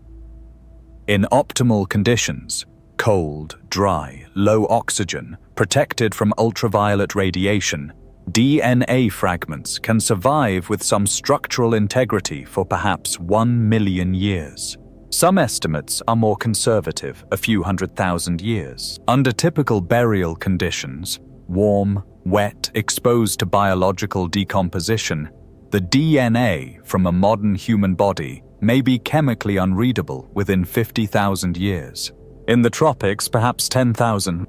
In optimal conditions, cold, dry, low oxygen, protected from ultraviolet radiation, DNA fragments can survive with some structural integrity for perhaps 1 million years. Some estimates are more conservative, a few 100,000 years. Under typical burial conditions, warm, wet, exposed to biological decomposition, the DNA from a modern human body may be chemically unreadable within 50,000 years. In the tropics, perhaps 10,000.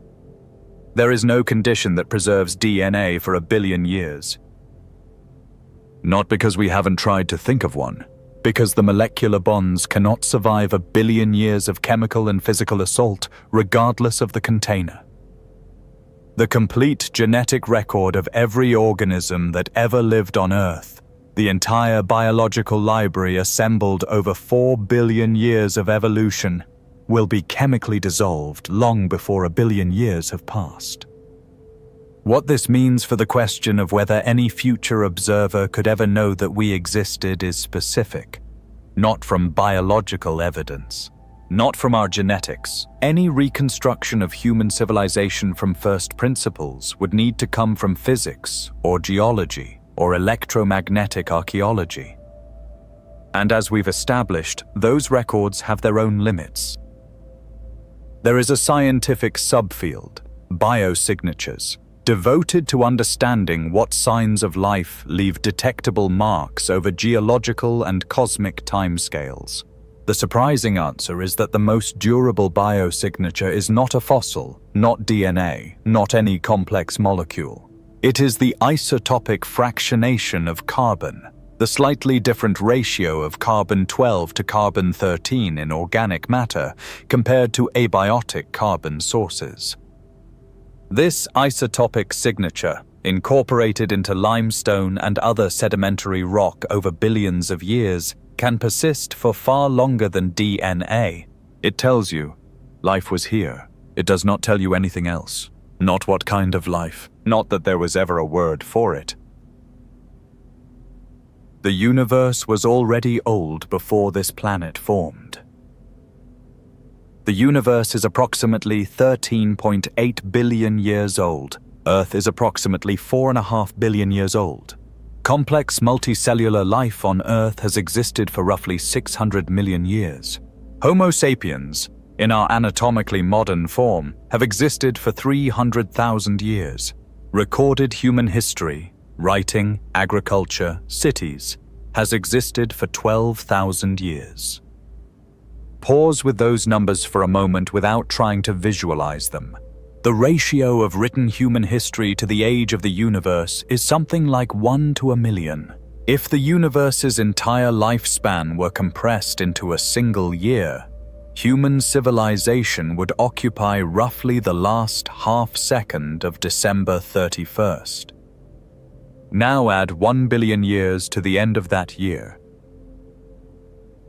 There is no condition that preserves DNA for 1 billion years. Not because we haven't tried to think of one, because the molecular bonds cannot survive 1 billion years of chemical and physical assault, regardless of the container. The complete genetic record of every organism that ever lived on Earth, the entire biological library assembled over 4 billion years of evolution, will be chemically dissolved long before 1 billion years have passed. What this means for the question of whether any future observer could ever know that we existed is specific, not from biological evidence, not from our genetics. Any reconstruction of human civilization from first principles would need to come from physics or geology or electromagnetic archaeology. And as we've established, those records have their own limits. There is a scientific subfield, biosignatures, devoted to understanding what signs of life leave detectable marks over geological and cosmic timescales. The surprising answer is that the most durable biosignature is not a fossil, not DNA, not any complex molecule. It is the isotopic fractionation of carbon, the slightly different ratio of carbon-12 to carbon-13 in organic matter compared to abiotic carbon sources. This isotopic signature, incorporated into limestone and other sedimentary rock over billions of years, can persist for far longer than DNA. It tells you, life was here. It does not tell you anything else. Not what kind of life, not that there was ever a word for it. The universe was already old before this planet formed. The universe is approximately 13.8 billion years old. Earth is approximately 4.5 billion years old. Complex multicellular life on Earth has existed for roughly 600 million years. Homo sapiens, in our anatomically modern form, have existed for 300,000 years. Recorded human history, writing, agriculture, cities, has existed for 12,000 years. Pause with those numbers for a moment without trying to visualize them. The ratio of written human history to the age of the universe is something like 1 to 1 million. If the universe's entire lifespan were compressed into a single year, human civilization would occupy roughly the last half-second of December 31st. Now add 1 billion years to the end of that year.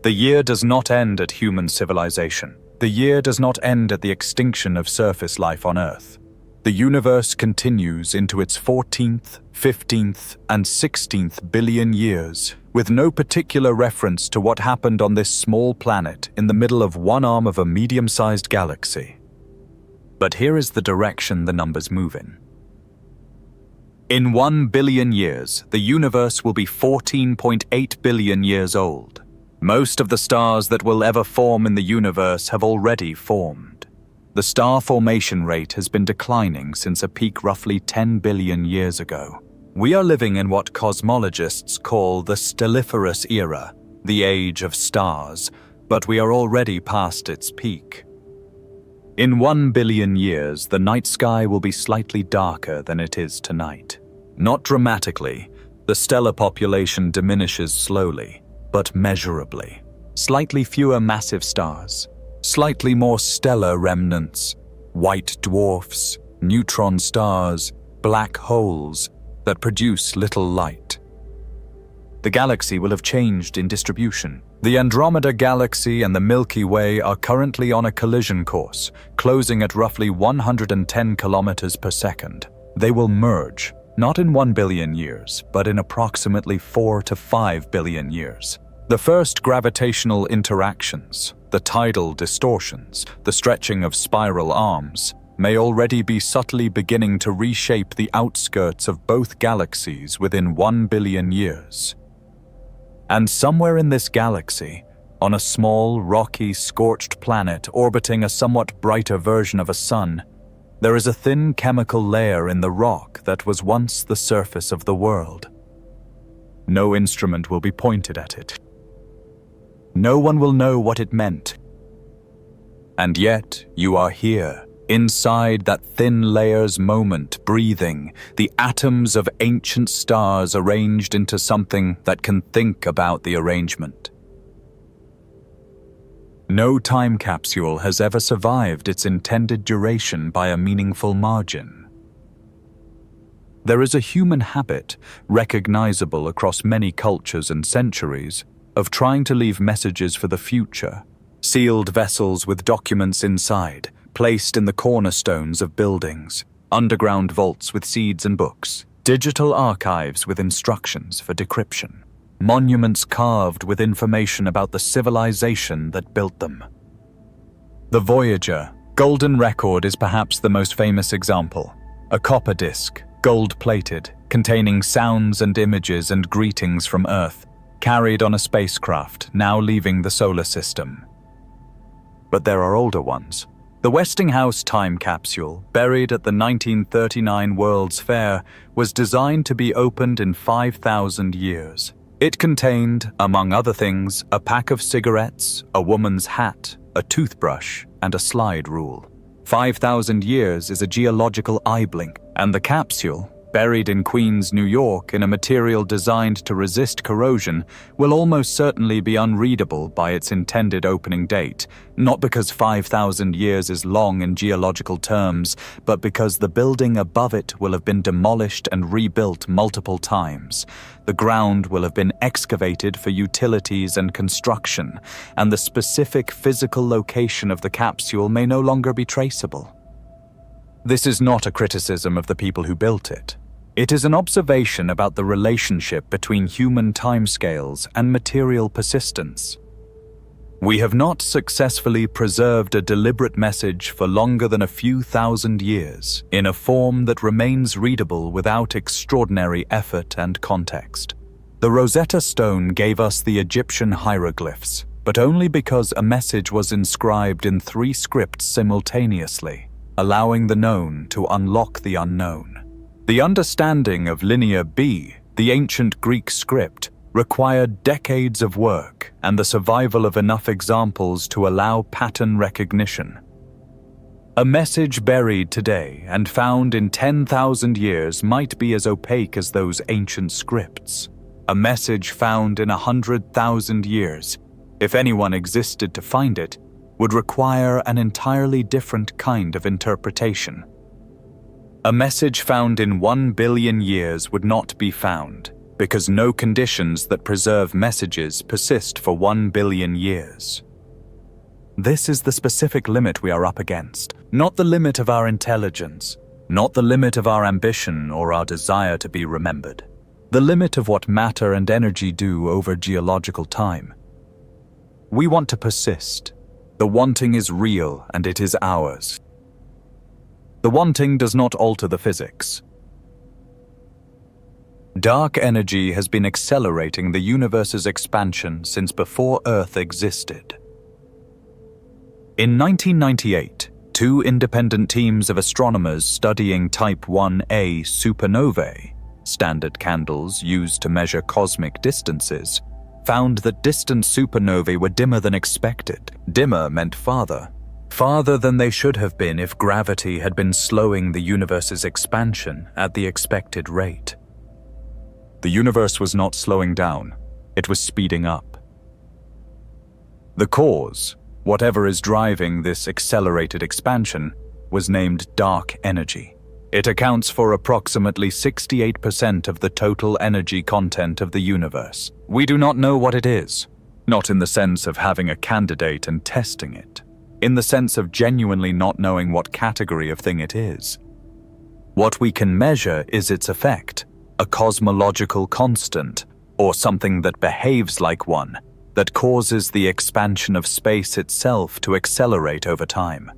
The year does not end at human civilization. The year does not end at the extinction of surface life on Earth. The universe continues into its 14th, 15th, and 16th billion years, with no particular reference to what happened on this small planet in the middle of one arm of a medium-sized galaxy. But here is the direction the numbers move in. In 1 billion years, the universe will be 14.8 billion years old. Most of the stars that will ever form in the universe have already formed. The star formation rate has been declining since a peak roughly 10 billion years ago. We are living in what cosmologists call the stelliferous era, the age of stars, but we are already past its peak. In 1 billion years, the night sky will be slightly darker than it is tonight. Not dramatically, the stellar population diminishes slowly, but measurably. Slightly fewer massive stars, slightly more stellar remnants, white dwarfs, neutron stars, black holes that produce little light. The galaxy will have changed in distribution. The Andromeda Galaxy and the Milky Way are currently on a collision course, closing at roughly 110 kilometers per second. They will merge, not in 1 billion years, but in approximately 4 to 5 billion years. The first gravitational interactions, the tidal distortions, the stretching of spiral arms, may already be subtly beginning to reshape the outskirts of both galaxies within 1 billion years. And somewhere in this galaxy, on a small, rocky, scorched planet orbiting a somewhat brighter version of a sun, there is a thin chemical layer in the rock that was once the surface of the world. No instrument will be pointed at it. No one will know what it meant. And yet, you are here, inside that thin layer's moment, breathing, the atoms of ancient stars arranged into something that can think about the arrangement. No time capsule has ever survived its intended duration by a meaningful margin. There is a human habit, recognizable across many cultures and centuries, of trying to leave messages for the future, sealed vessels with documents inside, placed in the cornerstones of buildings, underground vaults with seeds and books, digital archives with instructions for decryption, monuments carved with information about the civilization that built them. The Voyager golden record is perhaps the most famous example, a copper disc, gold-plated, containing sounds and images and greetings from Earth, carried on a spacecraft now leaving the solar system. But there are older ones. The Westinghouse time capsule, buried at the 1939 World's Fair, was designed to be opened in 5,000 years. It contained, among other things, a pack of cigarettes, a woman's hat, a toothbrush, and a slide rule. 5,000 years is a geological eye blink, and the capsule, buried in Queens, New York, in a material designed to resist corrosion, will almost certainly be unreadable by its intended opening date, not because 5,000 years is long in geological terms, but because the building above it will have been demolished and rebuilt multiple times. The ground will have been excavated for utilities and construction, and the specific physical location of the capsule may no longer be traceable. This is not a criticism of the people who built it. It is an observation about the relationship between human timescales and material persistence. We have not successfully preserved a deliberate message for longer than a few thousand years in a form that remains readable without extraordinary effort and context. The Rosetta Stone gave us the Egyptian hieroglyphs, but only because a message was inscribed in 3 scripts simultaneously, allowing the known to unlock the unknown. The understanding of Linear B, the ancient Greek script, required decades of work and the survival of enough examples to allow pattern recognition. A message buried today and found in 10,000 years might be as opaque as those ancient scripts. A message found in 100,000 years, if anyone existed to find it, would require an entirely different kind of interpretation. A message found in 1 billion years would not be found, because no conditions that preserve messages persist for 1 billion years. This is the specific limit we are up against, not the limit of our intelligence, Not the limit of our ambition or our desire to be remembered. The limit of what matter and energy do over geological time. We want to persist. The wanting is real and it is ours. The wanting does not alter the physics. Dark energy has been accelerating the universe's expansion since before Earth existed. In 1998, two independent teams of astronomers studying Type 1a supernovae, standard candles used to measure cosmic distances, found that distant supernovae were dimmer than expected. Dimmer meant farther. Farther than they should have been if gravity had been slowing the universe's expansion at the expected rate. The universe was not slowing down, it was speeding up. The cause, whatever is driving this accelerated expansion, was named dark energy. It accounts for approximately 68% of the total energy content of the universe. We do not know what it is, not in the sense of having a candidate and testing it, in the sense of genuinely not knowing what category of thing it is. What we can measure is its effect, a cosmological constant, or something that behaves like one, that causes the expansion of space itself to accelerate over time.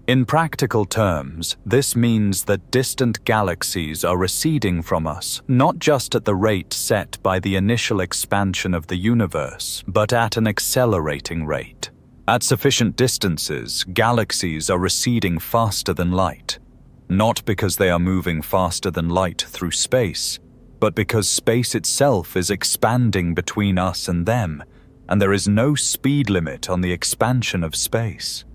In practical terms, this means that distant galaxies are receding from us, not just at the rate set by the initial expansion of the universe, but at an accelerating rate. At sufficient distances, galaxies are receding faster than light, not because they are moving faster than light through space, but because space itself is expanding between us and them, and there is no speed limit on the expansion of space.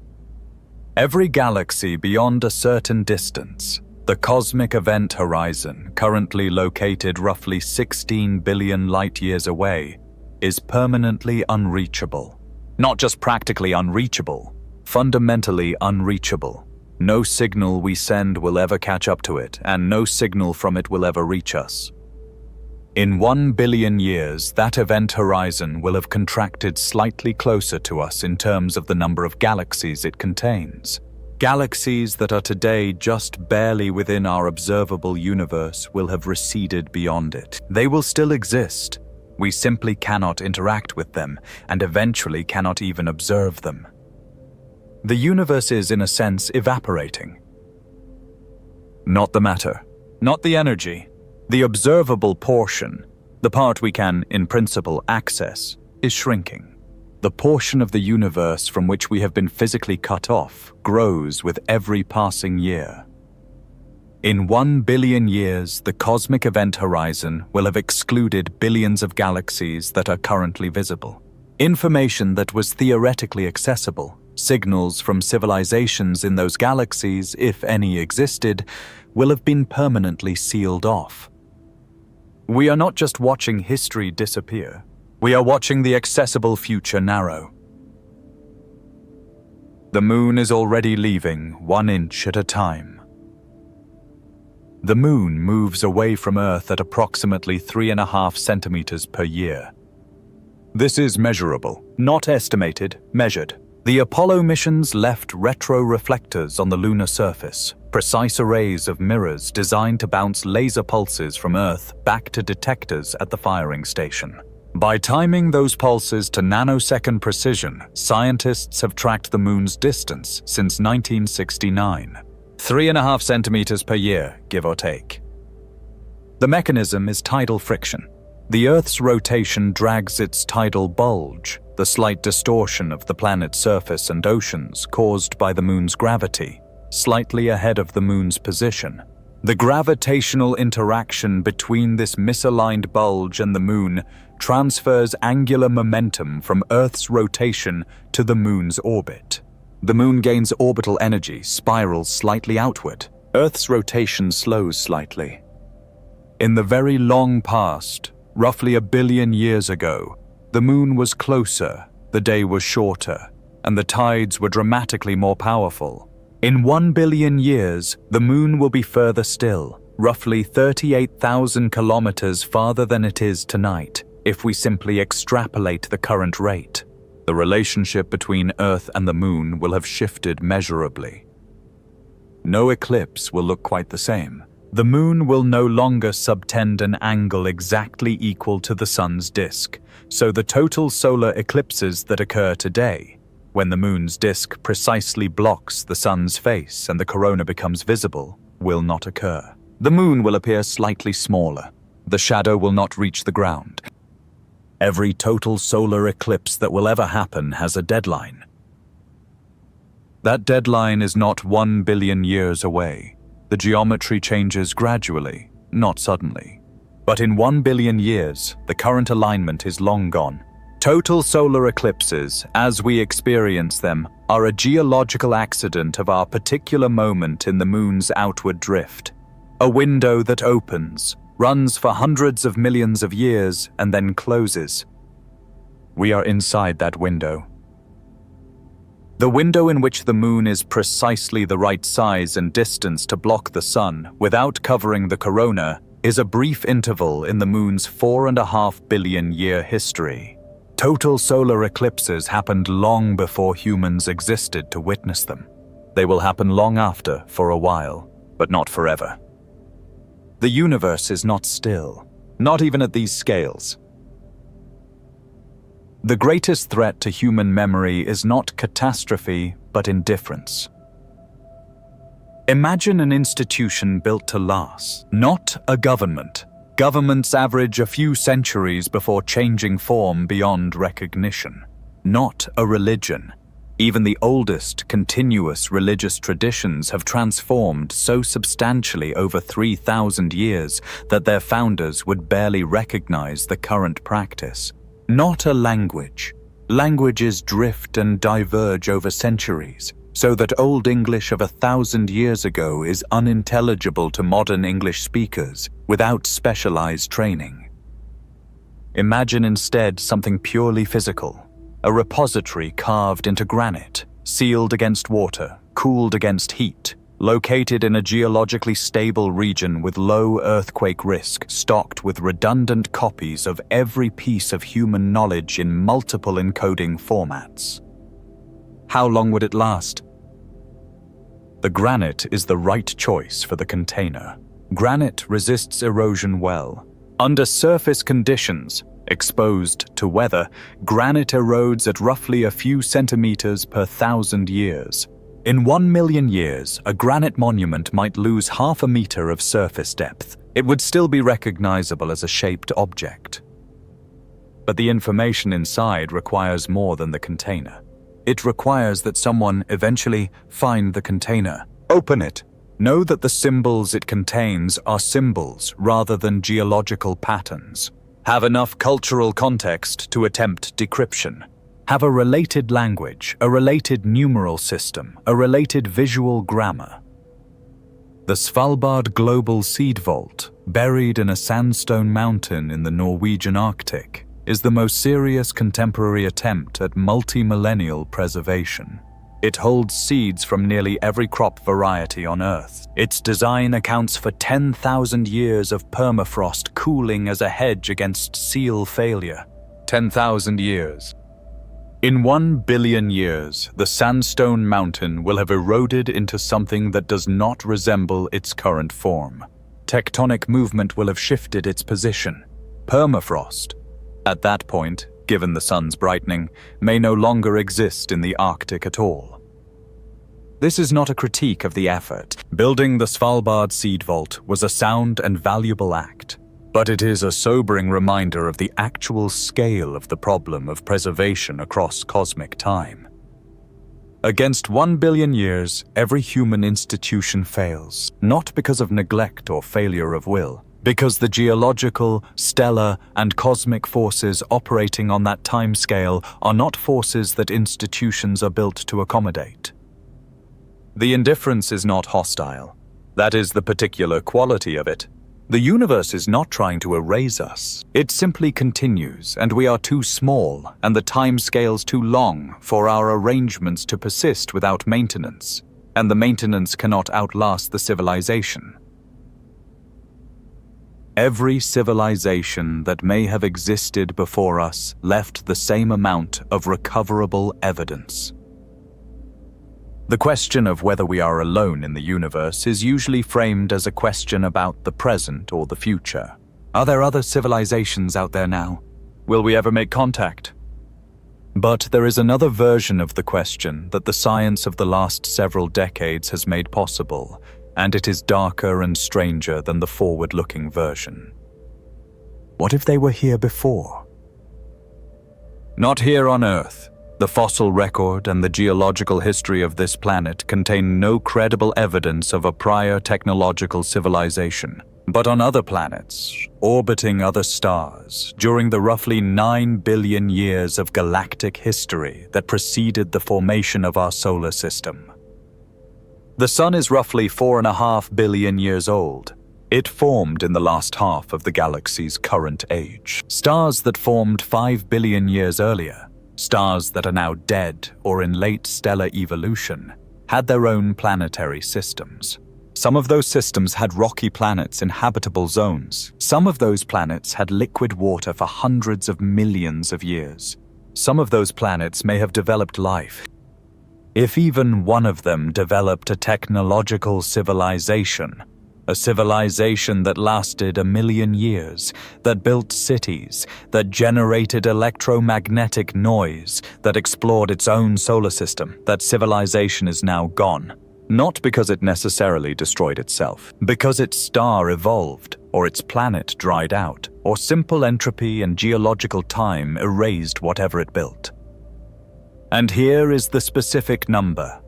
Every galaxy beyond a certain distance, the cosmic event horizon, currently located roughly 16 billion light-years away, is permanently unreachable. Not just practically unreachable, fundamentally unreachable. No signal we send will ever catch up to it, and no signal from it will ever reach us. In 1 billion years, that event horizon will have contracted slightly closer to us in terms of the number of galaxies it contains. Galaxies that are today just barely within our observable universe will have receded beyond it. They will still exist. We simply cannot interact with them, and eventually cannot even observe them. The universe is, in a sense, evaporating. Not the matter, not the energy. The observable portion, the part we can, in principle, access, is shrinking. The portion of the universe from which we have been physically cut off grows with every passing year. In 1 billion years, the cosmic event horizon will have excluded billions of galaxies that are currently visible. Information that was theoretically accessible, signals from civilizations in those galaxies, if any existed, will have been permanently sealed off. We are not just watching history disappear, we are watching the accessible future narrow. The moon is already leaving 1 inch at a time. The moon moves away from Earth at approximately 3.5 centimeters per year. This is measurable, not estimated, measured. The Apollo missions left retroreflectors on the lunar surface, precise arrays of mirrors designed to bounce laser pulses from Earth back to detectors at the firing station. By timing those pulses to nanosecond precision, scientists have tracked the moon's distance since 1969. 3.5 centimeters per year, give or take. The mechanism is tidal friction. The Earth's rotation drags its tidal bulge, the slight distortion of the planet's surface and oceans caused by the moon's gravity, slightly ahead of the moon's position. The gravitational interaction between this misaligned bulge and the moon transfers angular momentum from Earth's rotation to the moon's orbit. The moon gains orbital energy, spirals slightly outward. Earth's rotation slows slightly. In the very long past, roughly 1 billion years ago, the moon was closer, the day was shorter, and the tides were dramatically more powerful. In 1 billion years, the moon will be further still, roughly 38,000 kilometers farther than it is tonight, if we simply extrapolate the current rate. The relationship between Earth and the moon will have shifted measurably. No eclipse will look quite the same. The moon will no longer subtend an angle exactly equal to the sun's disk, so the total solar eclipses that occur today, when the moon's disk precisely blocks the sun's face and the corona becomes visible, will not occur. The moon will appear slightly smaller. The shadow will not reach the ground. Every total solar eclipse that will ever happen has a deadline. That deadline is not 1 billion years away. The geometry changes gradually, not suddenly. But in 1 billion years, the current alignment is long gone. Total solar eclipses, as we experience them, are a geological accident of our particular moment in the moon's outward drift. A window that opens, runs for hundreds of millions of years, and then closes. We are inside that window. The window in which the moon is precisely the right size and distance to block the sun without covering the corona is a brief interval in the moon's 4.5 billion year history. Total solar eclipses happened long before humans existed to witness them. They will happen long after, for a while, but not forever. The universe is not still, not even at these scales. The greatest threat to human memory is not catastrophe, but indifference. Imagine an institution built to last, not a government. Governments average a few centuries before changing form beyond recognition. Not a religion. Even the oldest, continuous religious traditions have transformed so substantially over 3,000 years that their founders would barely recognize the current practice. Not a language. Languages drift and diverge over centuries, so that Old English of 1,000 years ago is unintelligible to modern English speakers without specialized training. Imagine instead something purely physical, a repository carved into granite, sealed against water, cooled against heat, located in a geologically stable region with low earthquake risk, stocked with redundant copies of every piece of human knowledge in multiple encoding formats. How long would it last? The granite is the right choice for the container. Granite resists erosion well. Under surface conditions, exposed to weather, granite erodes at roughly a few centimeters per 1,000 years. In 1 million years, a granite monument might lose half a meter of surface depth. It would still be recognizable as a shaped object. But the information inside requires more than the container. It requires that someone eventually find the container, open it, know that the symbols it contains are symbols rather than geological patterns, have enough cultural context to attempt decryption, have a related language, a related numeral system, a related visual grammar. The Svalbard Global Seed Vault, buried in a sandstone mountain in the Norwegian Arctic, is the most serious contemporary attempt at multi-millennial preservation. It holds seeds from nearly every crop variety on Earth. Its design accounts for 10,000 years of permafrost cooling as a hedge against seal failure. 10,000 years. In 1 billion years, the sandstone mountain will have eroded into something that does not resemble its current form. Tectonic movement will have shifted its position. Permafrost, at that point, given the sun's brightening, may no longer exist in the Arctic at all. This is not a critique of the effort. Building the Svalbard Seed Vault was a sound and valuable act. But it is a sobering reminder of the actual scale of the problem of preservation across cosmic time. Against 1 billion years, every human institution fails, not because of neglect or failure of will, because the geological, stellar, and cosmic forces operating on that timescale are not forces that institutions are built to accommodate. The indifference is not hostile. That is the particular quality of it. The universe is not trying to erase us. It simply continues, and we are too small, and the time scales too long for our arrangements to persist without maintenance, and the maintenance cannot outlast the civilization. Every civilization that may have existed before us left the same amount of recoverable evidence. The question of whether we are alone in the universe is usually framed as a question about the present or the future. Are there other civilizations out there now? Will we ever make contact? But there is another version of the question that the science of the last several decades has made possible, and it is darker and stranger than the forward-looking version. What if they were here before? Not here on Earth. The fossil record and the geological history of this planet contain no credible evidence of a prior technological civilization. But on other planets, orbiting other stars, during the roughly 9 billion years of galactic history that preceded the formation of our solar system. The Sun is roughly 4.5 billion years old. It formed in the last half of the galaxy's current age. Stars that formed 5 billion years earlier, stars that are now dead or in late stellar evolution, had their own planetary systems. Some of those systems had rocky planets in habitable zones. Some of those planets had liquid water for hundreds of millions of years. Some of those planets may have developed life. If even one of them developed a technological civilization, a civilization that lasted 1 million years, that built cities, that generated electromagnetic noise, that explored its own solar system, that civilization is now gone. Not because it necessarily destroyed itself, because its star evolved, or its planet dried out, or simple entropy and geological time erased whatever it built. And here is the specific number.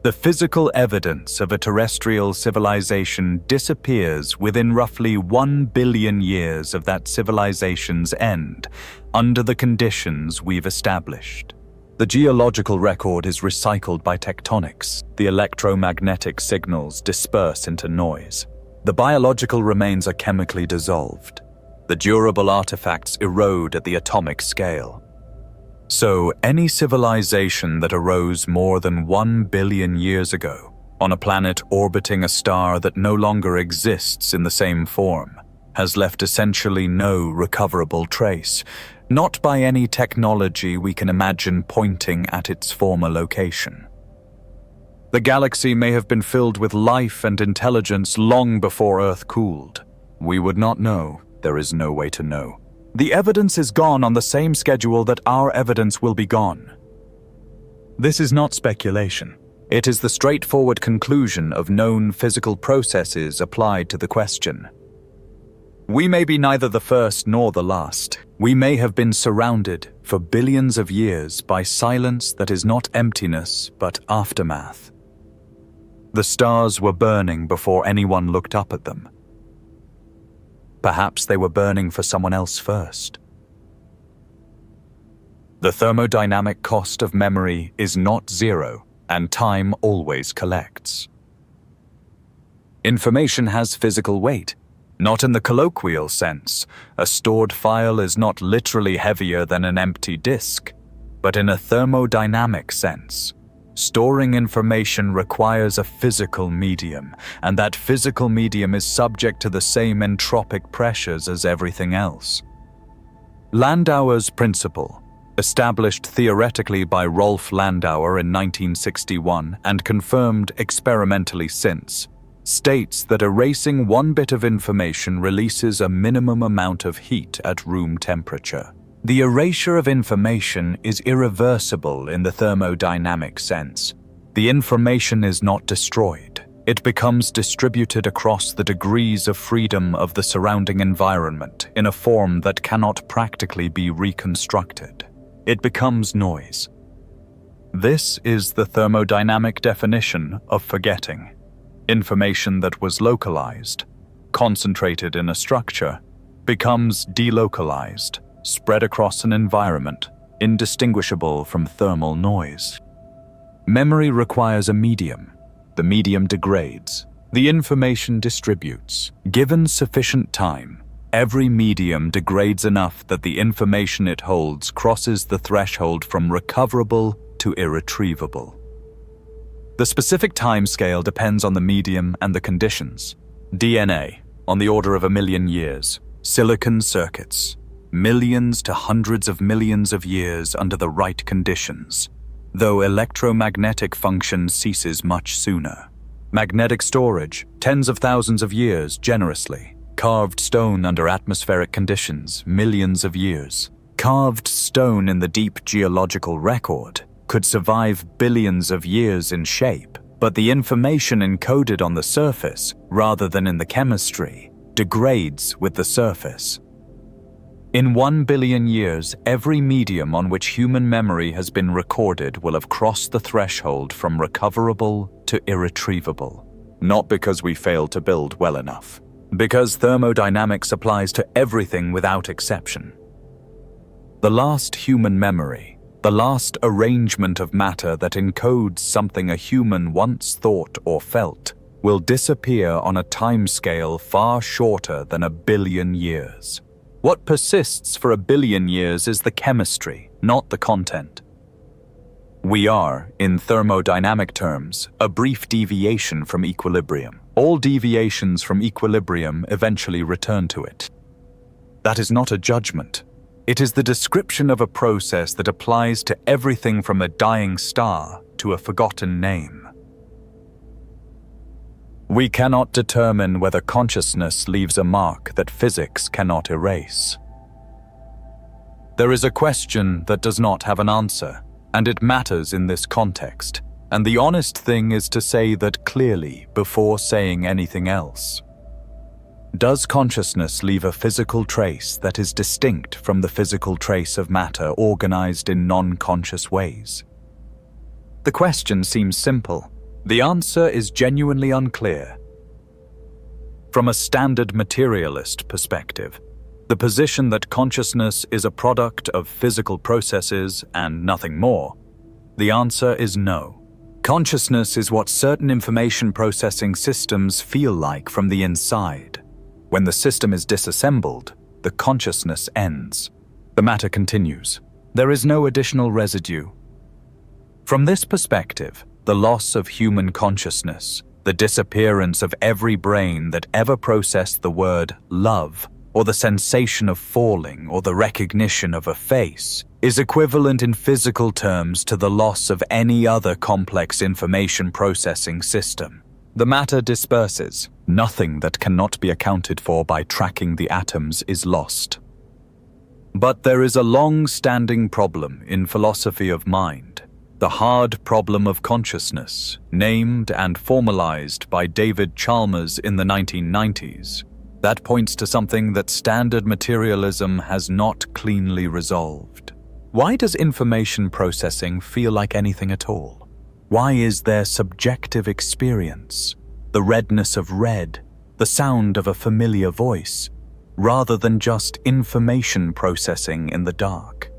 The physical evidence of a terrestrial civilization disappears within roughly 1 billion years of that civilization's end, under the conditions we've established. The geological record is recycled by tectonics. The electromagnetic signals disperse into noise. The biological remains are chemically dissolved. The durable artifacts erode at the atomic scale. So, any civilization that arose more than 1 billion years ago, on a planet orbiting a star that no longer exists in the same form, has left essentially no recoverable trace, not by any technology we can imagine pointing at its former location. The galaxy may have been filled with life and intelligence long before Earth cooled. We would not know. There is no way to know. The evidence is gone on the same schedule that our evidence will be gone. This is not speculation. It is the straightforward conclusion of known physical processes applied to the question. We may be neither the first nor the last. We may have been surrounded for billions of years by silence that is not emptiness but aftermath. The stars were burning before anyone looked up at them. Perhaps they were burning for someone else first. The thermodynamic cost of memory is not zero, and time always collects. Information has physical weight, not in the colloquial sense. A stored file is not literally heavier than an empty disk, but in a thermodynamic sense. Storing information requires a physical medium, and that physical medium is subject to the same entropic pressures as everything else. Landauer's principle, established theoretically by Rolf Landauer in 1961 and confirmed experimentally since, states that erasing one bit of information releases a minimum amount of heat at room temperature. The erasure of information is irreversible in the thermodynamic sense. The information is not destroyed. It becomes distributed across the degrees of freedom of the surrounding environment in a form that cannot practically be reconstructed. It becomes noise. This is the thermodynamic definition of forgetting. Information that was localized, concentrated in a structure, becomes delocalized, spread across an environment, indistinguishable from thermal noise. Memory requires a medium. The medium degrades. The information distributes. Given sufficient time, every medium degrades enough that the information it holds crosses the threshold from recoverable to irretrievable. The specific time scale depends on the medium and the conditions. DNA, on the order of 1 million years. Silicon circuits, millions to hundreds of millions of years under the right conditions. though electromagnetic function ceases much sooner. Magnetic storage, tens of thousands of years generously. Carved stone under atmospheric conditions, millions of years. Carved stone in the deep geological record could survive billions of years in shape, but the information encoded on the surface, rather than in the chemistry, degrades with the surface. In 1 billion years, every medium on which human memory has been recorded will have crossed the threshold from recoverable to irretrievable. Not because we failed to build well enough, because thermodynamics applies to everything without exception. The last human memory, the last arrangement of matter that encodes something a human once thought or felt, will disappear on a timescale far shorter than 1 billion years. What persists for 1 billion years is the chemistry, not the content. We are, in thermodynamic terms, a brief deviation from equilibrium. All deviations from equilibrium eventually return to it. That is not a judgment. It is the description of a process that applies to everything from a dying star to a forgotten name. We cannot determine whether consciousness leaves a mark that physics cannot erase. There is a question that does not have an answer, and it matters in this context, and the honest thing is to say that clearly before saying anything else. Does consciousness leave a physical trace that is distinct from the physical trace of matter organized in non-conscious ways? The question seems simple. The answer is genuinely unclear. From a standard materialist perspective, the position that consciousness is a product of physical processes and nothing more, the answer is no. Consciousness is what certain information processing systems feel like from the inside. When the system is disassembled, the consciousness ends. The matter continues. There is no additional residue. From this perspective, the loss of human consciousness, the disappearance of every brain that ever processed the word love, or the sensation of falling, or the recognition of a face, is equivalent in physical terms to the loss of any other complex information processing system. The matter disperses. Nothing that cannot be accounted for by tracking the atoms is lost. But there is a long-standing problem in philosophy of mind. The hard problem of consciousness, named and formalized by David Chalmers in the 1990s, that points to something that standard materialism has not cleanly resolved. Why does information processing feel like anything at all? Why is there subjective experience, the redness of red, the sound of a familiar voice, rather than just information processing in the dark?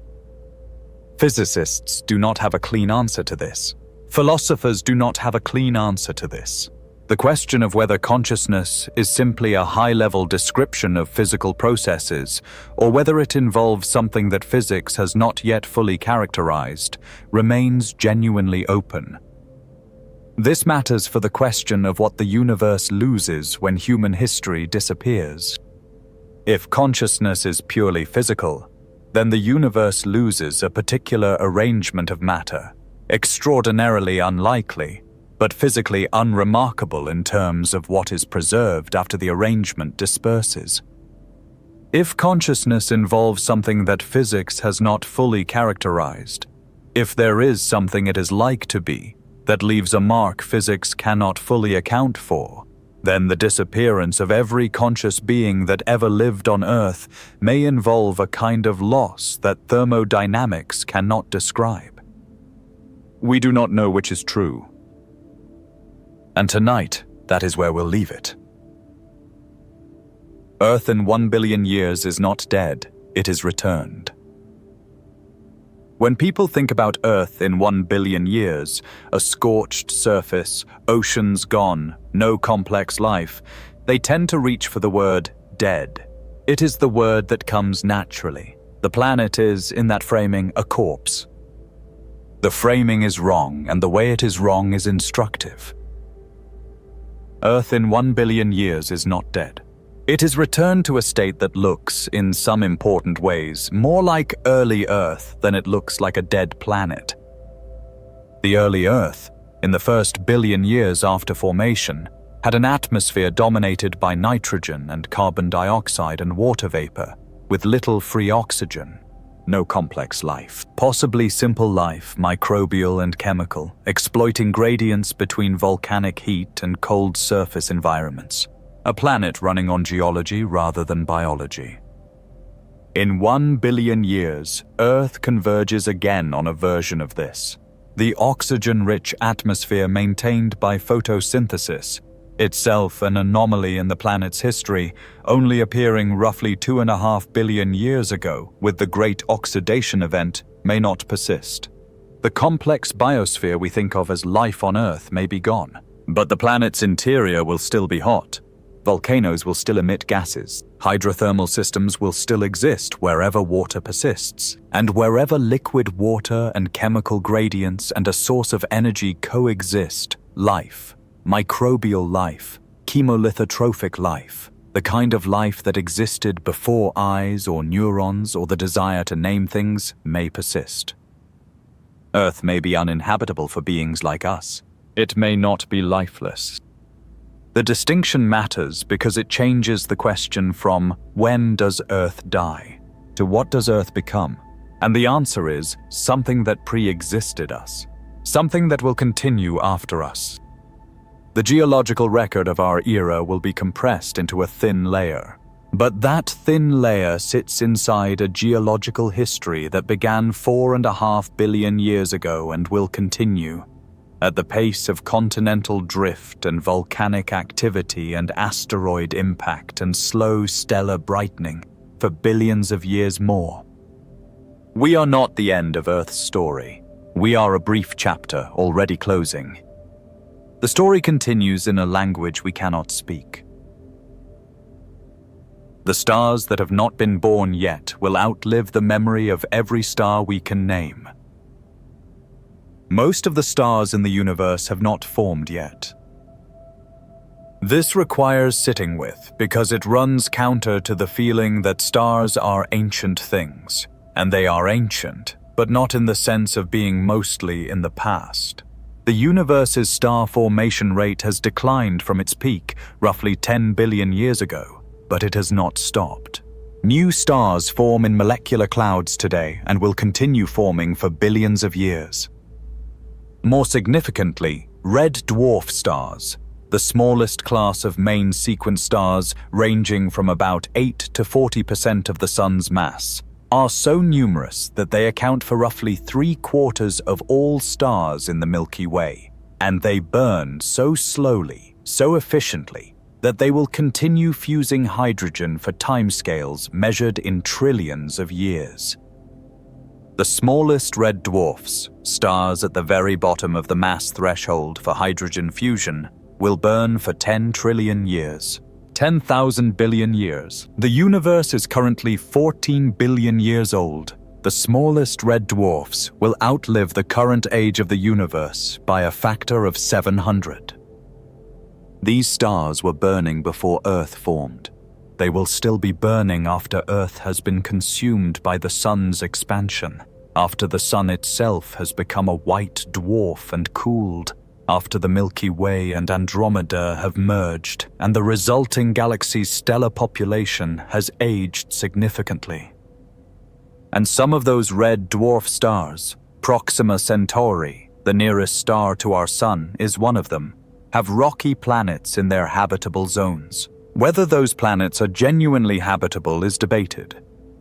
Physicists do not have a clean answer to this. Philosophers do not have a clean answer to this. The question of whether consciousness is simply a high-level description of physical processes, or whether it involves something that physics has not yet fully characterized, remains genuinely open. This matters for the question of what the universe loses when human history disappears. If consciousness is purely physical, then the universe loses a particular arrangement of matter, extraordinarily unlikely, but physically unremarkable in terms of what is preserved after the arrangement disperses. If consciousness involves something that physics has not fully characterized, if there is something it is like to be that leaves a mark physics cannot fully account for, then the disappearance of every conscious being that ever lived on Earth may involve a kind of loss that thermodynamics cannot describe. We do not know which is true. And tonight, that is where we'll leave it. Earth in 1 billion years is not dead, it is returned. When people think about Earth in 1 billion years, a scorched surface, oceans gone, no complex life, they tend to reach for the word dead. It is the word that comes naturally. The planet is, in that framing, a corpse. The framing is wrong, and the way it is wrong is instructive. Earth in 1 billion years is not dead. It is returned to a state that looks, in some important ways, more like early Earth than it looks like a dead planet. The early Earth, in the first billion years after formation, had an atmosphere dominated by nitrogen and carbon dioxide and water vapor, with little free oxygen. No complex life, possibly simple life, microbial and chemical, exploiting gradients between volcanic heat and cold surface environments. A planet running on geology rather than biology. In 1 billion years, Earth converges again on a version of this. The oxygen-rich atmosphere maintained by photosynthesis, itself an anomaly in the planet's history, only appearing roughly 2.5 billion years ago with the Great Oxidation Event, may not persist. The complex biosphere we think of as life on Earth may be gone, but the planet's interior will still be hot. Volcanoes will still emit gases. Hydrothermal systems will still exist wherever water persists, and wherever liquid water and chemical gradients and a source of energy coexist, life, microbial life, chemolithotrophic life, the kind of life that existed before eyes or neurons or the desire to name things, may persist. Earth may be uninhabitable for beings like us. It may not be lifeless. The distinction matters because it changes the question from when does Earth die to what does Earth become? And the answer is something that pre-existed us, something that will continue after us. The geological record of our era will be compressed into a thin layer, but that thin layer sits inside a geological history that began 4.5 billion years ago and will continue. At the pace of continental drift and volcanic activity and asteroid impact and slow stellar brightening for billions of years more. We are not the end of Earth's story. We are a brief chapter already closing. The story continues in a language we cannot speak. The stars that have not been born yet will outlive the memory of every star we can name. Most of the stars in the universe have not formed yet. This requires sitting with because it runs counter to the feeling that stars are ancient things, and they are ancient, but not in the sense of being mostly in the past. The universe's star formation rate has declined from its peak roughly 10 billion years ago, but it has not stopped. New stars form in molecular clouds today and will continue forming for billions of years. More significantly, red dwarf stars, the smallest class of main sequence stars ranging from about 8 to 40% of the Sun's mass, are so numerous that they account for roughly 3/4 of all stars in the Milky Way, and they burn so slowly, so efficiently, that they will continue fusing hydrogen for timescales measured in trillions of years. The smallest red dwarfs, stars at the very bottom of the mass threshold for hydrogen fusion, will burn for 10 trillion years. 10,000 billion years. The universe is currently 14 billion years old. The smallest red dwarfs will outlive the current age of the universe by a factor of 700. These stars were burning before Earth formed. They will still be burning after Earth has been consumed by the Sun's expansion, after the Sun itself has become a white dwarf and cooled, after the Milky Way and Andromeda have merged and the resulting galaxy's stellar population has aged significantly. And some of those red dwarf stars, Proxima Centauri, the nearest star to our Sun, is one of them, have rocky planets in their habitable zones. Whether those planets are genuinely habitable is debated.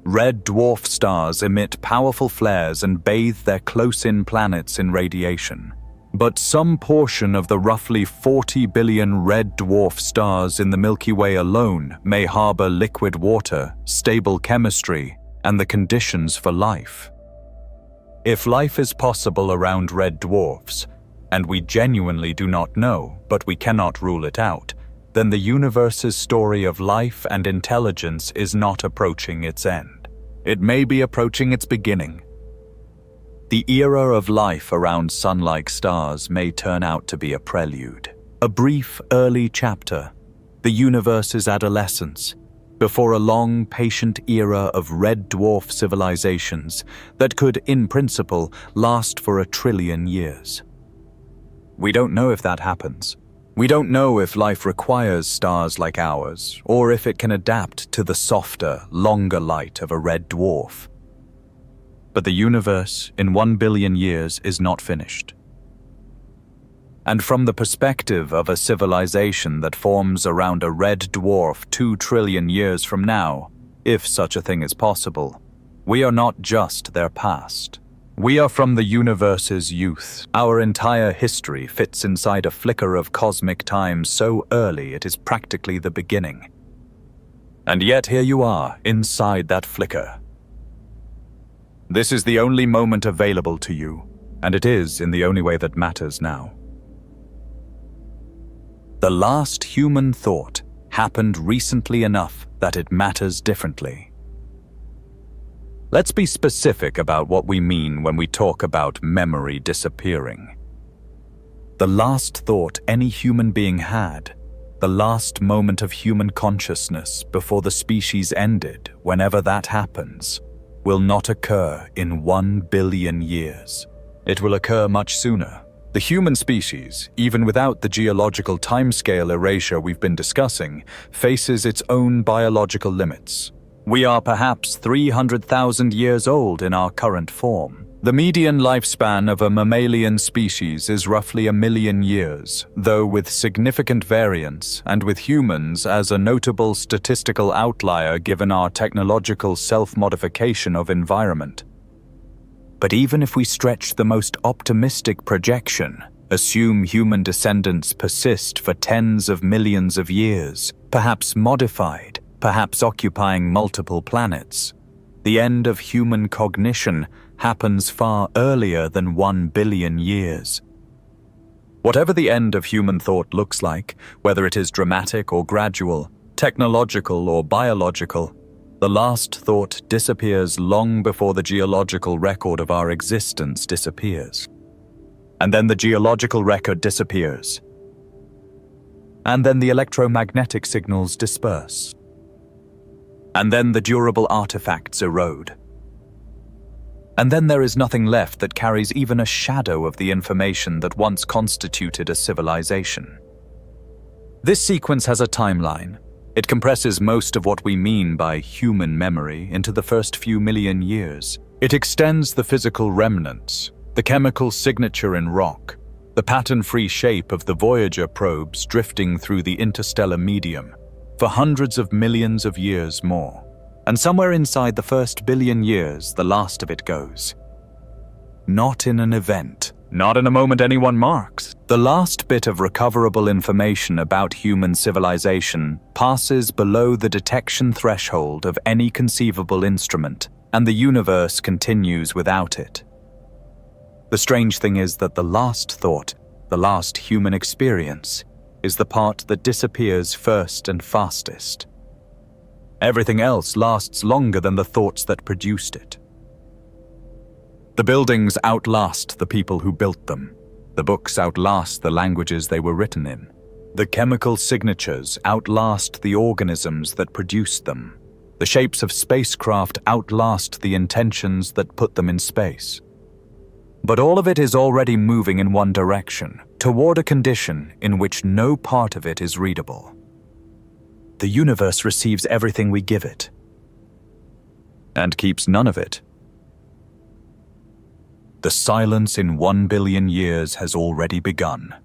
Red dwarf stars emit powerful flares and bathe their close-in planets in radiation. But some portion of the roughly 40 billion red dwarf stars in the Milky Way alone may harbor liquid water, stable chemistry, and the conditions for life. If life is possible around red dwarfs, and we genuinely do not know, but we cannot rule it out, then the universe's story of life and intelligence is not approaching its end. It may be approaching its beginning. The era of life around sun-like stars may turn out to be a prelude, a brief early chapter, the universe's adolescence, before a long, patient era of red dwarf civilizations that could, in principle, last for 1 trillion years. We don't know if that happens. We don't know if life requires stars like ours, or if it can adapt to the softer, longer light of a red dwarf. But the universe, in 1 billion years, is not finished. And from the perspective of a civilization that forms around a red dwarf 2 trillion years from now, if such a thing is possible, we are not just their past. We are from the universe's youth. Our entire history fits inside a flicker of cosmic time so early it is practically the beginning. And yet here you are, inside that flicker. This is the only moment available to you, and it is in the only way that matters now. The last human thought happened recently enough that it matters differently. Let's be specific about what we mean when we talk about memory disappearing. The last thought any human being had, the last moment of human consciousness before the species ended, whenever that happens, will not occur in 1 billion years. It will occur much sooner. The human species, even without the geological timescale erasure we've been discussing, faces its own biological limits. We are perhaps 300,000 years old in our current form. The median lifespan of a mammalian species is roughly 1 million years, though with significant variance and with humans as a notable statistical outlier given our technological self-modification of environment. But even if we stretch the most optimistic projection, assume human descendants persist for tens of millions of years, perhaps modified, perhaps occupying multiple planets, the end of human cognition happens far earlier than 1 billion years. Whatever the end of human thought looks like, whether it is dramatic or gradual, technological or biological, the last thought disappears long before the geological record of our existence disappears. And then the geological record disappears. And then the electromagnetic signals disperse. And then the durable artifacts erode. And then there is nothing left that carries even a shadow of the information that once constituted a civilization. This sequence has a timeline. It compresses most of what we mean by human memory into the first few million years. It extends the physical remnants, the chemical signature in rock, the pattern-free shape of the Voyager probes drifting through the interstellar medium, for hundreds of millions of years more. And somewhere inside the first billion years, the last of it goes. Not in an event, not in a moment anyone marks. The last bit of recoverable information about human civilization passes below the detection threshold of any conceivable instrument, and the universe continues without it. The strange thing is that the last thought, the last human experience, is the part that disappears first and fastest. Everything else lasts longer than the thoughts that produced it. The buildings outlast the people who built them. The books outlast the languages they were written in. The chemical signatures outlast the organisms that produced them. The shapes of spacecraft outlast the intentions that put them in space. But all of it is already moving in one direction, toward a condition in which no part of it is readable. The universe receives everything we give it, and keeps none of it. The silence in 1 billion years has already begun.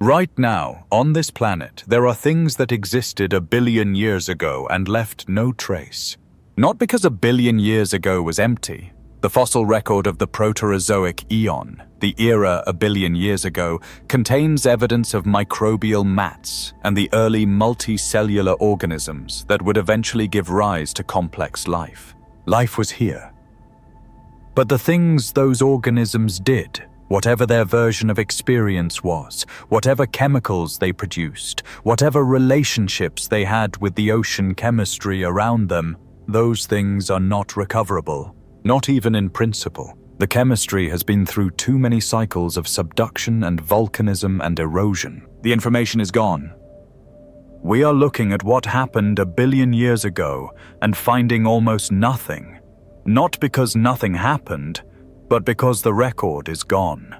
Right now, on this planet, there are things that existed 1 billion years ago and left no trace. Not because 1 billion years ago was empty. The fossil record of the Proterozoic eon, the era 1 billion years ago, contains evidence of microbial mats and the early multicellular organisms that would eventually give rise to complex life. Life was here. But the things those organisms did, whatever their version of experience was, whatever chemicals they produced, whatever relationships they had with the ocean chemistry around them, those things are not recoverable. Not even in principle. The chemistry has been through too many cycles of subduction and volcanism and erosion. The information is gone. We are looking at what happened 1 billion years ago and finding almost nothing. Not because nothing happened, but because the record is gone.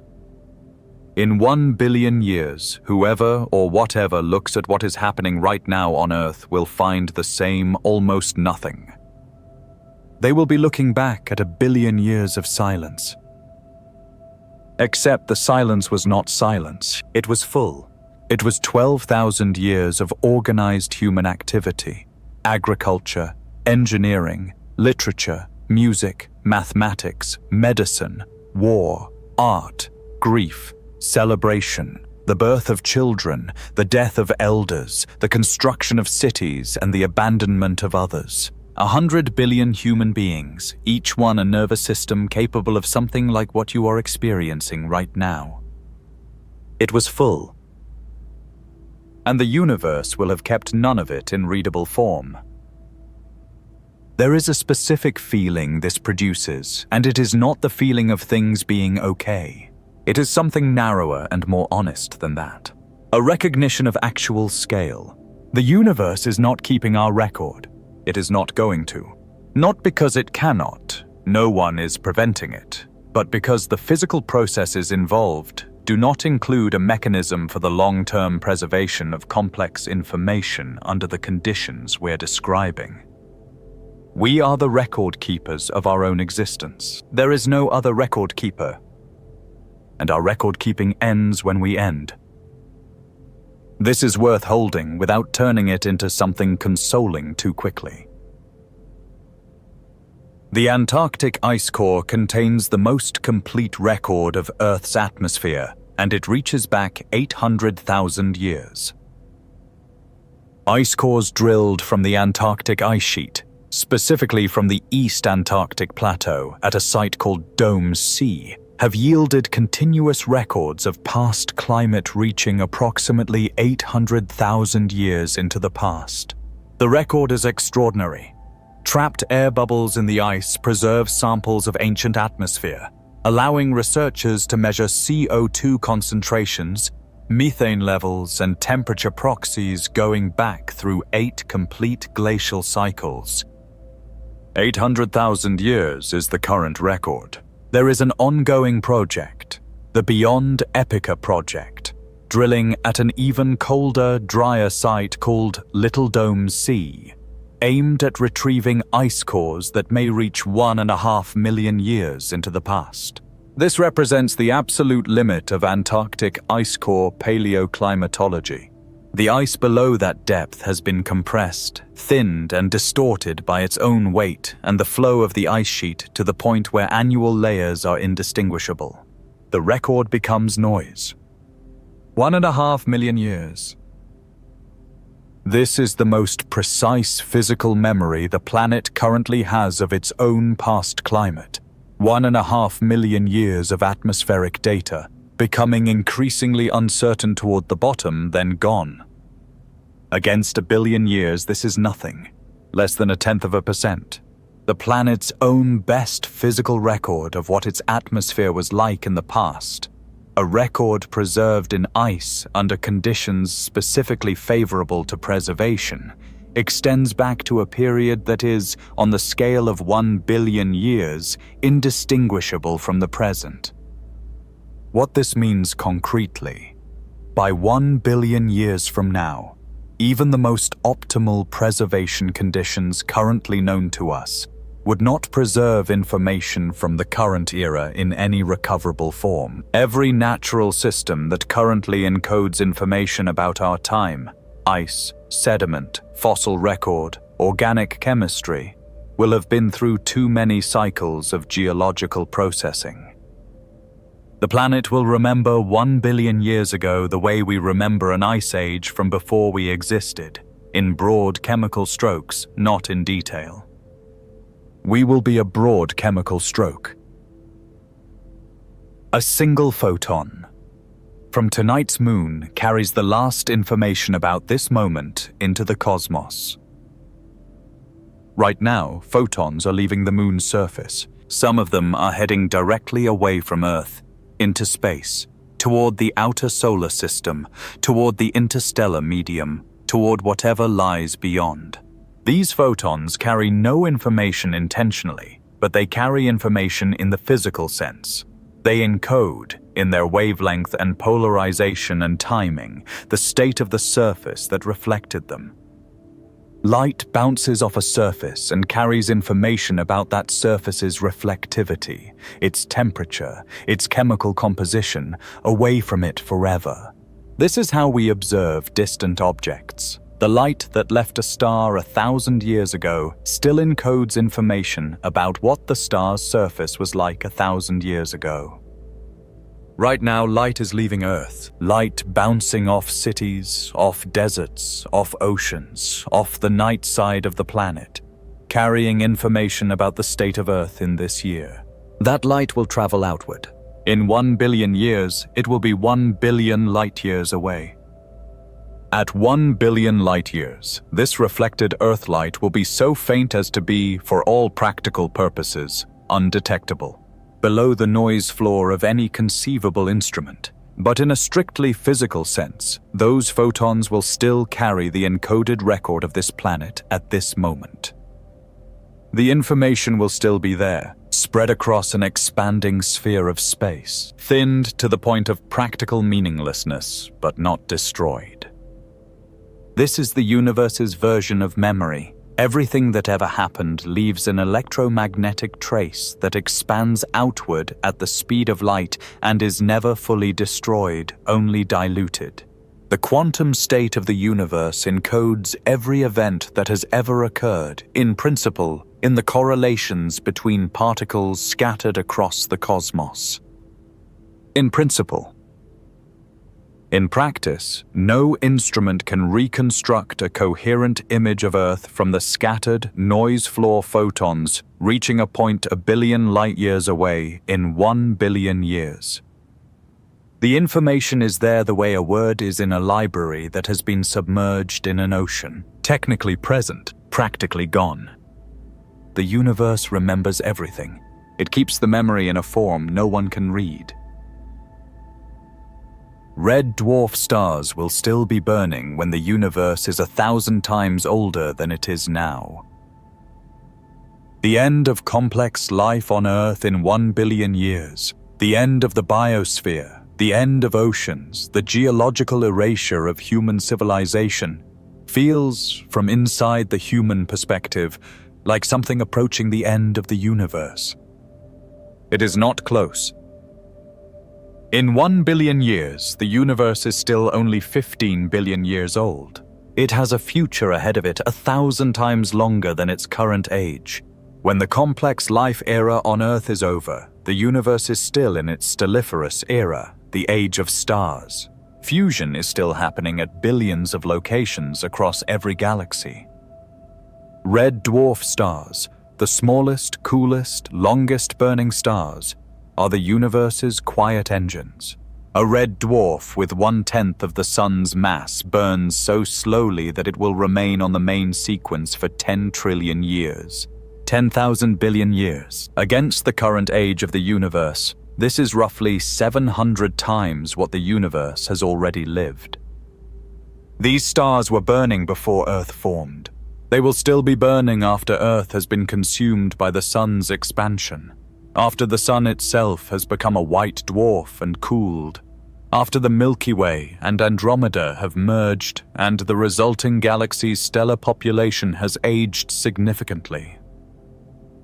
In 1 billion years, whoever or whatever looks at what is happening right now on Earth will find the same almost nothing. They will be looking back at 1 billion years of silence. Except the silence was not silence, it was full. It was 12,000 years of organized human activity, agriculture, engineering, literature, music, mathematics, medicine, war, art, grief, celebration, the birth of children, the death of elders, the construction of cities, and the abandonment of others. 100 billion human beings, each one a nervous system capable of something like what you are experiencing right now. It was full. And the universe will have kept none of it in readable form. There is a specific feeling this produces, and it is not the feeling of things being okay. It is something narrower and more honest than that. A recognition of actual scale. The universe is not keeping our record. It is not going to. Not because it cannot, no one is preventing it, but because the physical processes involved do not include a mechanism for the long-term preservation of complex information under the conditions we're describing. We are the record keepers of our own existence. There is no other record keeper. And our record keeping ends when we end. This is worth holding without turning it into something consoling too quickly. The Antarctic ice core contains the most complete record of Earth's atmosphere, and it reaches back 800,000 years. Ice cores drilled from the Antarctic ice sheet, specifically from the East Antarctic Plateau at a site called Dome C, have yielded continuous records of past climate reaching approximately 800,000 years into the past. The record is extraordinary. Trapped air bubbles in the ice preserve samples of ancient atmosphere, allowing researchers to measure CO2 concentrations, methane levels, and temperature proxies going back through 8 complete glacial cycles. 800,000 years is the current record. There is an ongoing project, the Beyond Epica project, drilling at an even colder, drier site called Little Dome C, aimed at retrieving ice cores that may reach 1.5 million years into the past. This represents the absolute limit of Antarctic ice core paleoclimatology. The ice below that depth has been compressed, thinned, and distorted by its own weight and the flow of the ice sheet to the point where annual layers are indistinguishable. The record becomes noise. 1.5 million years. This is the most precise physical memory the planet currently has of its own past climate. 1.5 million years of atmospheric data, becoming increasingly uncertain toward the bottom, then gone. Against 1 billion years, this is nothing, less than 0.1%. The planet's own best physical record of what its atmosphere was like in the past, a record preserved in ice under conditions specifically favorable to preservation, extends back to a period that is, on the scale of 1 billion years, indistinguishable from the present. What this means concretely, by 1 billion years from now, even the most optimal preservation conditions currently known to us would not preserve information from the current era in any recoverable form. Every natural system that currently encodes information about our time, ice, sediment, fossil record, organic chemistry, will have been through too many cycles of geological processing. The planet will remember 1 billion years ago the way we remember an ice age from before we existed, in broad chemical strokes, not in detail. We will be a broad chemical stroke. A single photon from tonight's moon carries the last information about this moment into the cosmos. Right now, photons are leaving the moon's surface. Some of them are heading directly away from Earth, into space, toward the outer solar system, toward the interstellar medium, toward whatever lies beyond. These photons carry no information intentionally, but they carry information in the physical sense. They encode, in their wavelength and polarization and timing, the state of the surface that reflected them. Light bounces off a surface and carries information about that surface's reflectivity, its temperature, its chemical composition, away from it forever. This is how we observe distant objects. The light that left a star 1,000 years ago still encodes information about what the star's surface was like 1,000 years ago. Right now, light is leaving Earth, light bouncing off cities, off deserts, off oceans, off the night side of the planet, carrying information about the state of Earth in this year. That light will travel outward. In 1 billion years, it will be 1 billion light-years away. At 1 billion light-years, this reflected Earth light will be so faint as to be, for all practical purposes, undetectable, below the noise floor of any conceivable instrument. But in a strictly physical sense, those photons will still carry the encoded record of this planet at this moment. The information will still be there, spread across an expanding sphere of space, thinned to the point of practical meaninglessness, but not destroyed. This is the universe's version of memory. Everything that ever happened leaves an electromagnetic trace that expands outward at the speed of light and is never fully destroyed, only diluted. The quantum state of the universe encodes every event that has ever occurred, in principle, in the correlations between particles scattered across the cosmos. In principle. In practice, no instrument can reconstruct a coherent image of Earth from the scattered, noise-floor photons reaching a point 1 billion light-years away in 1 billion years. The information is there the way a word is in a library that has been submerged in an ocean, technically present, practically gone. The universe remembers everything. It keeps the memory in a form no one can read. Red dwarf stars will still be burning when the universe is 1,000 times older than it is now. The end of complex life on Earth in 1 billion years, the end of the biosphere, the end of oceans, the geological erasure of human civilization, feels, from inside the human perspective, like something approaching the end of the universe. It is not close. In 1 billion years, the universe is still only 15 billion years old. It has a future ahead of it 1,000 times longer than its current age. When the complex life era on Earth is over, the universe is still in its stelliferous era, the age of stars. Fusion is still happening at billions of locations across every galaxy. Red dwarf stars, the smallest, coolest, longest burning stars, are the universe's quiet engines. A red dwarf with 1/10 of the sun's mass burns so slowly that it will remain on the main sequence for 10 trillion years. 10,000 billion years. Against the current age of the universe, this is roughly 700 times what the universe has already lived. These stars were burning before Earth formed. They will still be burning after Earth has been consumed by the sun's expansion. After the sun itself has become a white dwarf and cooled, after the Milky Way and Andromeda have merged and the resulting galaxy's stellar population has aged significantly.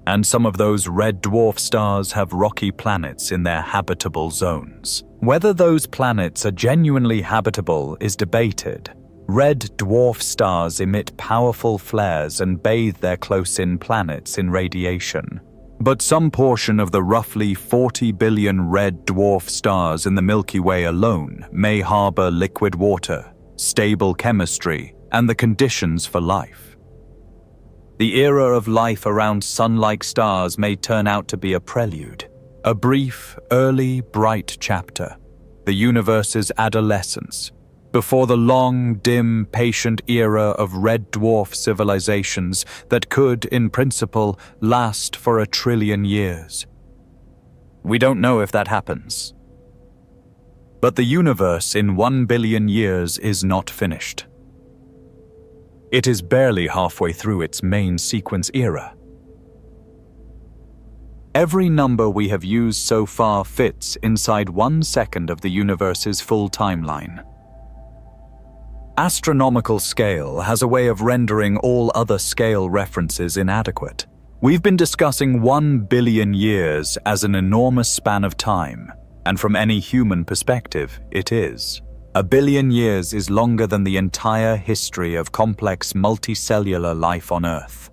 And some of those red dwarf stars have rocky planets in their habitable zones. Whether those planets are genuinely habitable is debated. Red dwarf stars emit powerful flares and bathe their close-in planets in radiation. But some portion of the roughly 40 billion red dwarf stars in the Milky Way alone may harbor liquid water, stable chemistry, and the conditions for life. The era of life around sun-like stars may turn out to be a prelude, a brief, early, bright chapter, the universe's adolescence, before the long, dim, patient era of red dwarf civilizations that could, in principle, last for 1 trillion years. We don't know if that happens. But the universe in 1 billion years is not finished. It is barely halfway through its main sequence era. Every number we have used so far fits inside 1 second of the universe's full timeline. Astronomical scale has a way of rendering all other scale references inadequate. We've been discussing 1 billion years as an enormous span of time, and from any human perspective, it is. A billion years is longer than the entire history of complex multicellular life on Earth.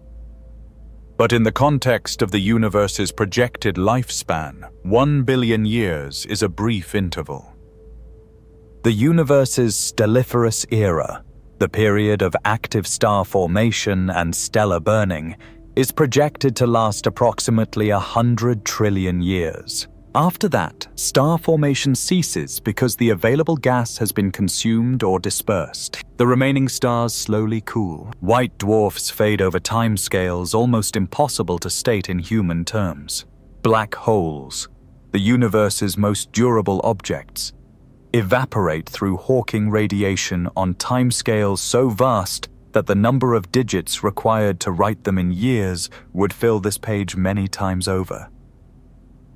But in the context of the universe's projected lifespan, 1 billion years is a brief interval. The universe's stelliferous era, the period of active star formation and stellar burning, is projected to last approximately 100 trillion years. After that, star formation ceases because the available gas has been consumed or dispersed. The remaining stars slowly cool. White dwarfs fade over timescales almost impossible to state in human terms. Black holes, the universe's most durable objects, evaporate through Hawking radiation on timescales so vast that the number of digits required to write them in years would fill this page many times over.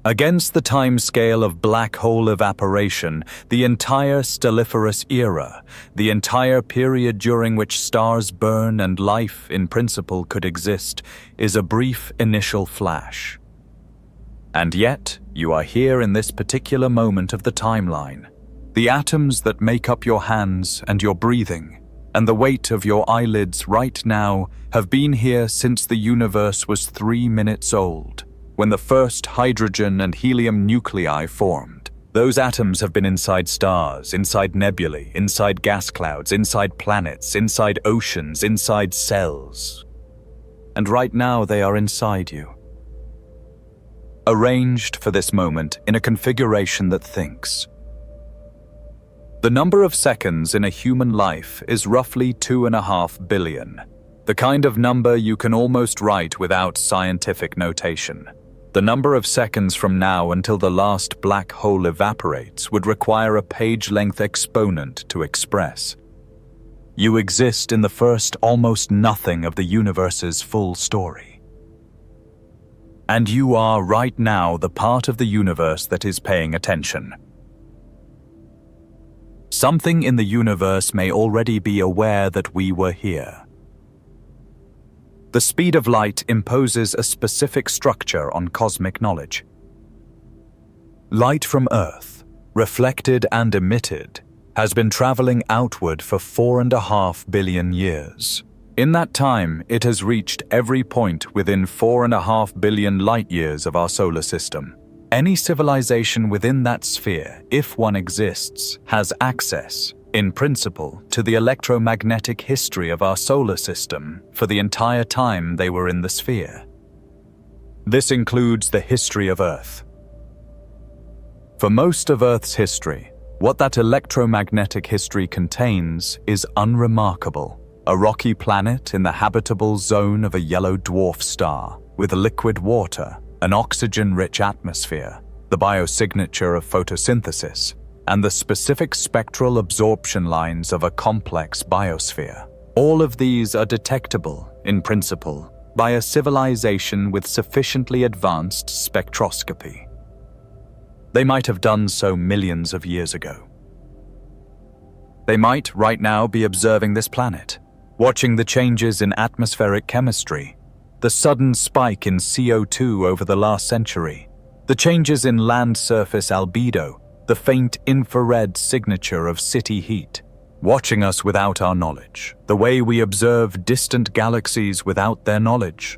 Against the time scale of black hole evaporation, the entire stelliferous era, the entire period during which stars burn and life, in principle, could exist, is a brief initial flash. And yet, you are here in this particular moment of the timeline. The atoms that make up your hands and your breathing, and the weight of your eyelids right now, have been here since the universe was 3 minutes old, when the first hydrogen and helium nuclei formed. Those atoms have been inside stars, inside nebulae, inside gas clouds, inside planets, inside oceans, inside cells. And right now they are inside you. Arranged for this moment in a configuration that thinks. The number of seconds in a human life is roughly 2.5 billion, the kind of number you can almost write without scientific notation. The number of seconds from now until the last black hole evaporates would require a page-length exponent to express. You exist in the first almost nothing of the universe's full story. And you are right now the part of the universe that is paying attention. Something in the universe may already be aware that we were here. The speed of light imposes a specific structure on cosmic knowledge. Light from Earth, reflected and emitted, has been traveling outward for 4.5 billion years. In that time, it has reached every point within 4.5 billion light-years of our solar system. Any civilization within that sphere, if one exists, has access, in principle, to the electromagnetic history of our solar system for the entire time they were in the sphere. This includes the history of Earth. For most of Earth's history, what that electromagnetic history contains is unremarkable. A rocky planet in the habitable zone of a yellow dwarf star, with liquid water, an oxygen-rich atmosphere, the biosignature of photosynthesis, and the specific spectral absorption lines of a complex biosphere. All of these are detectable, in principle, by a civilization with sufficiently advanced spectroscopy. They might have done so millions of years ago. They might right now be observing this planet, watching the changes in atmospheric chemistry, the sudden spike in CO2 over the last century, the changes in land surface albedo, the faint infrared signature of city heat, watching us without our knowledge, the way we observe distant galaxies without their knowledge.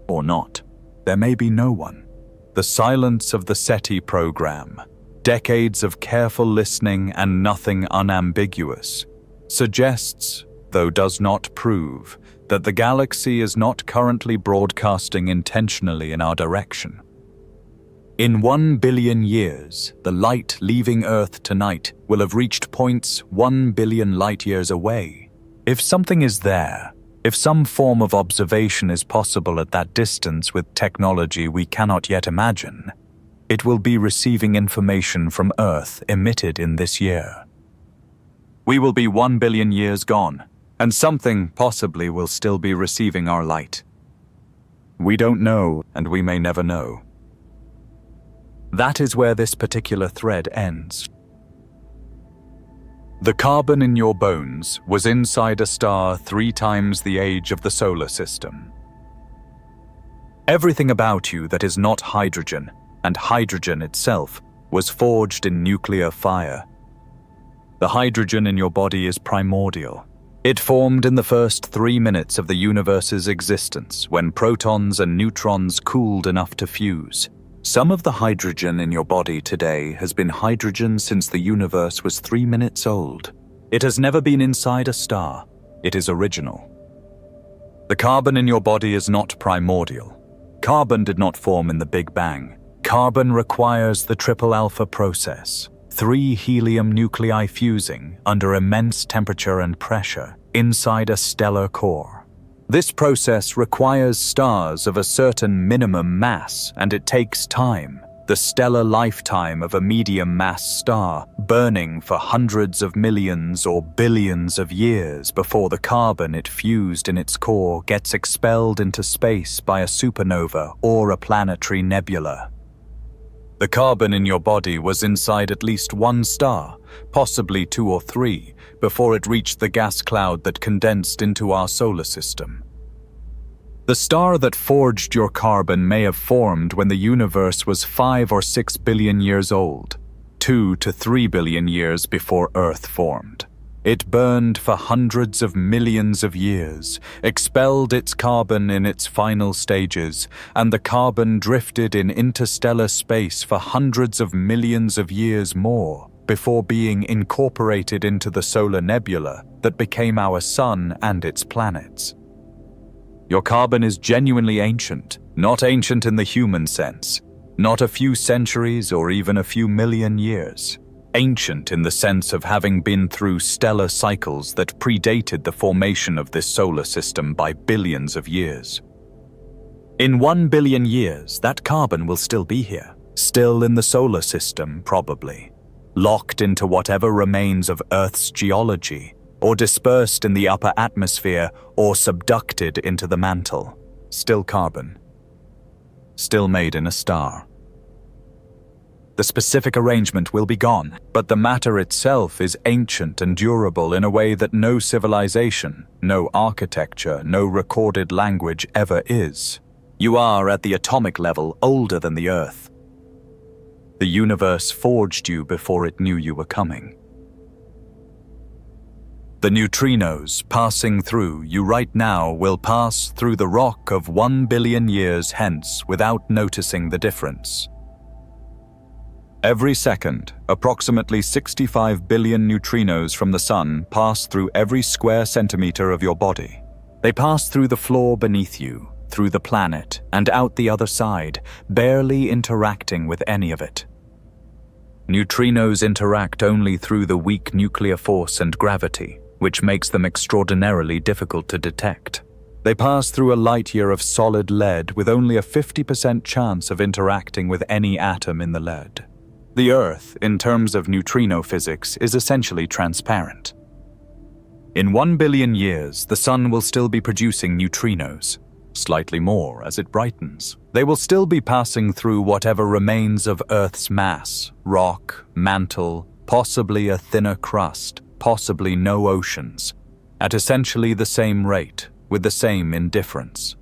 Or not. There may be no one. The silence of the SETI program, decades of careful listening and nothing unambiguous, suggests, though does not prove, that the galaxy is not currently broadcasting intentionally in our direction. In 1 billion years, the light leaving Earth tonight will have reached points 1 billion light-years away. If something is there, if some form of observation is possible at that distance with technology we cannot yet imagine, it will be receiving information from Earth emitted in this year. We will be 1 billion years gone, and something possibly will still be receiving our light. We don't know, and we may never know. That is where this particular thread ends. The carbon in your bones was inside a star 3 times the age of the solar system. Everything about you that is not hydrogen, and hydrogen itself, was forged in nuclear fire. The hydrogen in your body is primordial. It formed in the first 3 minutes of the universe's existence, when protons and neutrons cooled enough to fuse. Some of the hydrogen in your body today has been hydrogen since the universe was 3 minutes old. It has never been inside a star. It is original. The carbon in your body is not primordial. Carbon did not form in the Big Bang. Carbon requires the triple alpha process, 3 helium nuclei fusing under immense temperature and pressure inside a stellar core. This process requires stars of a certain minimum mass, and it takes time, the stellar lifetime of a medium mass star, burning for hundreds of millions or billions of years before the carbon it fused in its core gets expelled into space by a supernova or a planetary nebula. The carbon in your body was inside at least 1 star, possibly 2 or 3, before it reached the gas cloud that condensed into our solar system. The star that forged your carbon may have formed when the universe was 5 or 6 billion years old, 2 to 3 billion years before Earth formed. It burned for hundreds of millions of years, expelled its carbon in its final stages, and the carbon drifted in interstellar space for hundreds of millions of years more before being incorporated into the solar nebula that became our sun and its planets. Your carbon is genuinely ancient, not ancient in the human sense, not a few centuries or even a few million years. Ancient in the sense of having been through stellar cycles that predated the formation of this solar system by billions of years. In 1 billion years, that carbon will still be here, still in the solar system, probably, locked into whatever remains of Earth's geology, or dispersed in the upper atmosphere, or subducted into the mantle. Still carbon. Still made in a star. The specific arrangement will be gone, but the matter itself is ancient and durable in a way that no civilization, no architecture, no recorded language ever is. You are, at the atomic level, older than the Earth. The universe forged you before it knew you were coming. The neutrinos passing through you right now will pass through the rock of 1 billion years hence without noticing the difference. Every second, approximately 65 billion neutrinos from the sun pass through every square centimeter of your body. They pass through the floor beneath you, through the planet, and out the other side, barely interacting with any of it. Neutrinos interact only through the weak nuclear force and gravity, which makes them extraordinarily difficult to detect. They pass through a light year of solid lead with only a 50% chance of interacting with any atom in the lead. The Earth, in terms of neutrino physics, is essentially transparent. In 1 billion years, the sun will still be producing neutrinos, slightly more as it brightens. They will still be passing through whatever remains of Earth's mass, rock, mantle, possibly a thinner crust, possibly no oceans, at essentially the same rate, with the same indifference.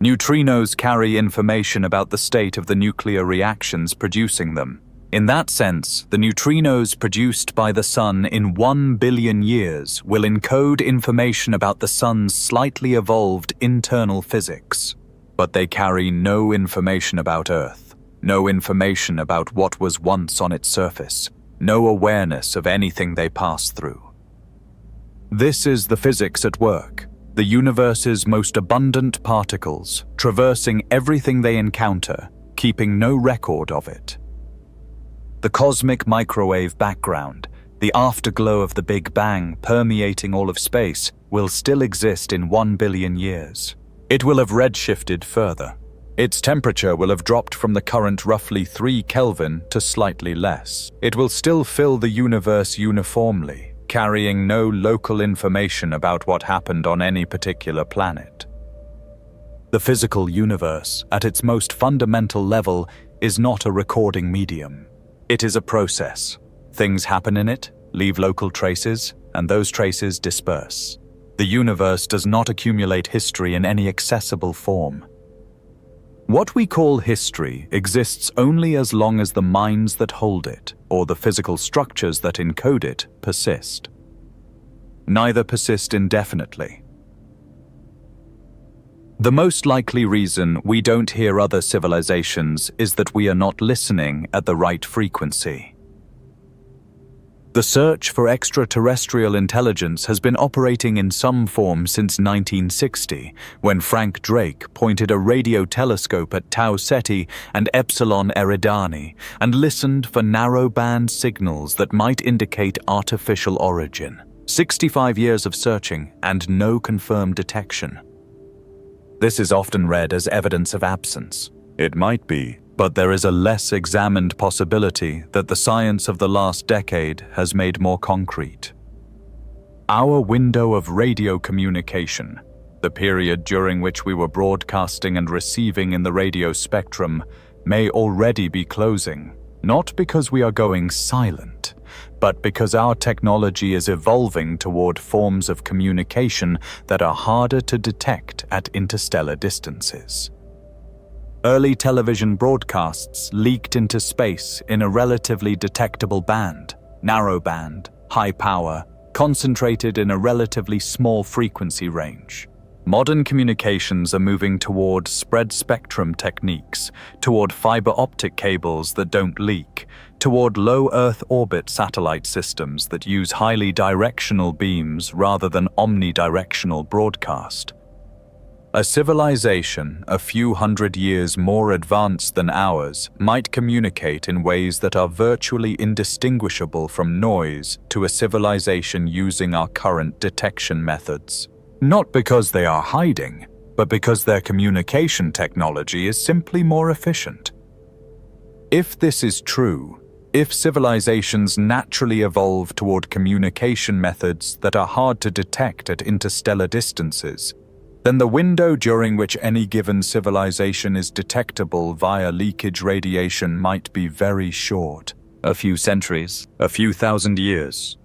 Neutrinos carry information about the state of the nuclear reactions producing them. In that sense, the neutrinos produced by the sun in 1 billion years will encode information about the sun's slightly evolved internal physics. But they carry no information about Earth, no information about what was once on its surface, no awareness of anything they pass through. This is the physics at work. The universe's most abundant particles, traversing everything they encounter, keeping no record of it. The cosmic microwave background, the afterglow of the Big Bang permeating all of space, will still exist in 1 billion years. It will have redshifted further. Its temperature will have dropped from the current roughly 3 Kelvin to slightly less. It will still fill the universe uniformly, carrying no local information about what happened on any particular planet. The physical universe, at its most fundamental level, is not a recording medium. It is a process. Things happen in it, leave local traces, and those traces disperse. The universe does not accumulate history in any accessible form. What we call history exists only as long as the minds that hold it, or the physical structures that encode it, persist. Neither persist indefinitely. The most likely reason we don't hear other civilizations is that we are not listening at the right frequency. The search for extraterrestrial intelligence has been operating in some form since 1960, when Frank Drake pointed a radio telescope at Tau Ceti and Epsilon Eridani and listened for narrowband signals that might indicate artificial origin. 65 years of searching and no confirmed detection. This is often read as evidence of absence. It might be, but there is a less examined possibility that the science of the last decade has made more concrete. Our window of radio communication, the period during which we were broadcasting and receiving in the radio spectrum, may already be closing, not because we are going silent, but because our technology is evolving toward forms of communication that are harder to detect at interstellar distances. Early television broadcasts leaked into space in a relatively detectable band, narrowband, high power, concentrated in a relatively small frequency range. Modern communications are moving toward spread spectrum techniques, toward fiber optic cables that don't leak, toward low Earth orbit satellite systems that use highly directional beams rather than omnidirectional broadcast. A civilization a few hundred years more advanced than ours might communicate in ways that are virtually indistinguishable from noise to a civilization using our current detection methods. Not because they are hiding, but because their communication technology is simply more efficient. If this is true, if civilizations naturally evolve toward communication methods that are hard to detect at interstellar distances, then the window during which any given civilization is detectable via leakage radiation might be very short. A few centuries, a few thousand years.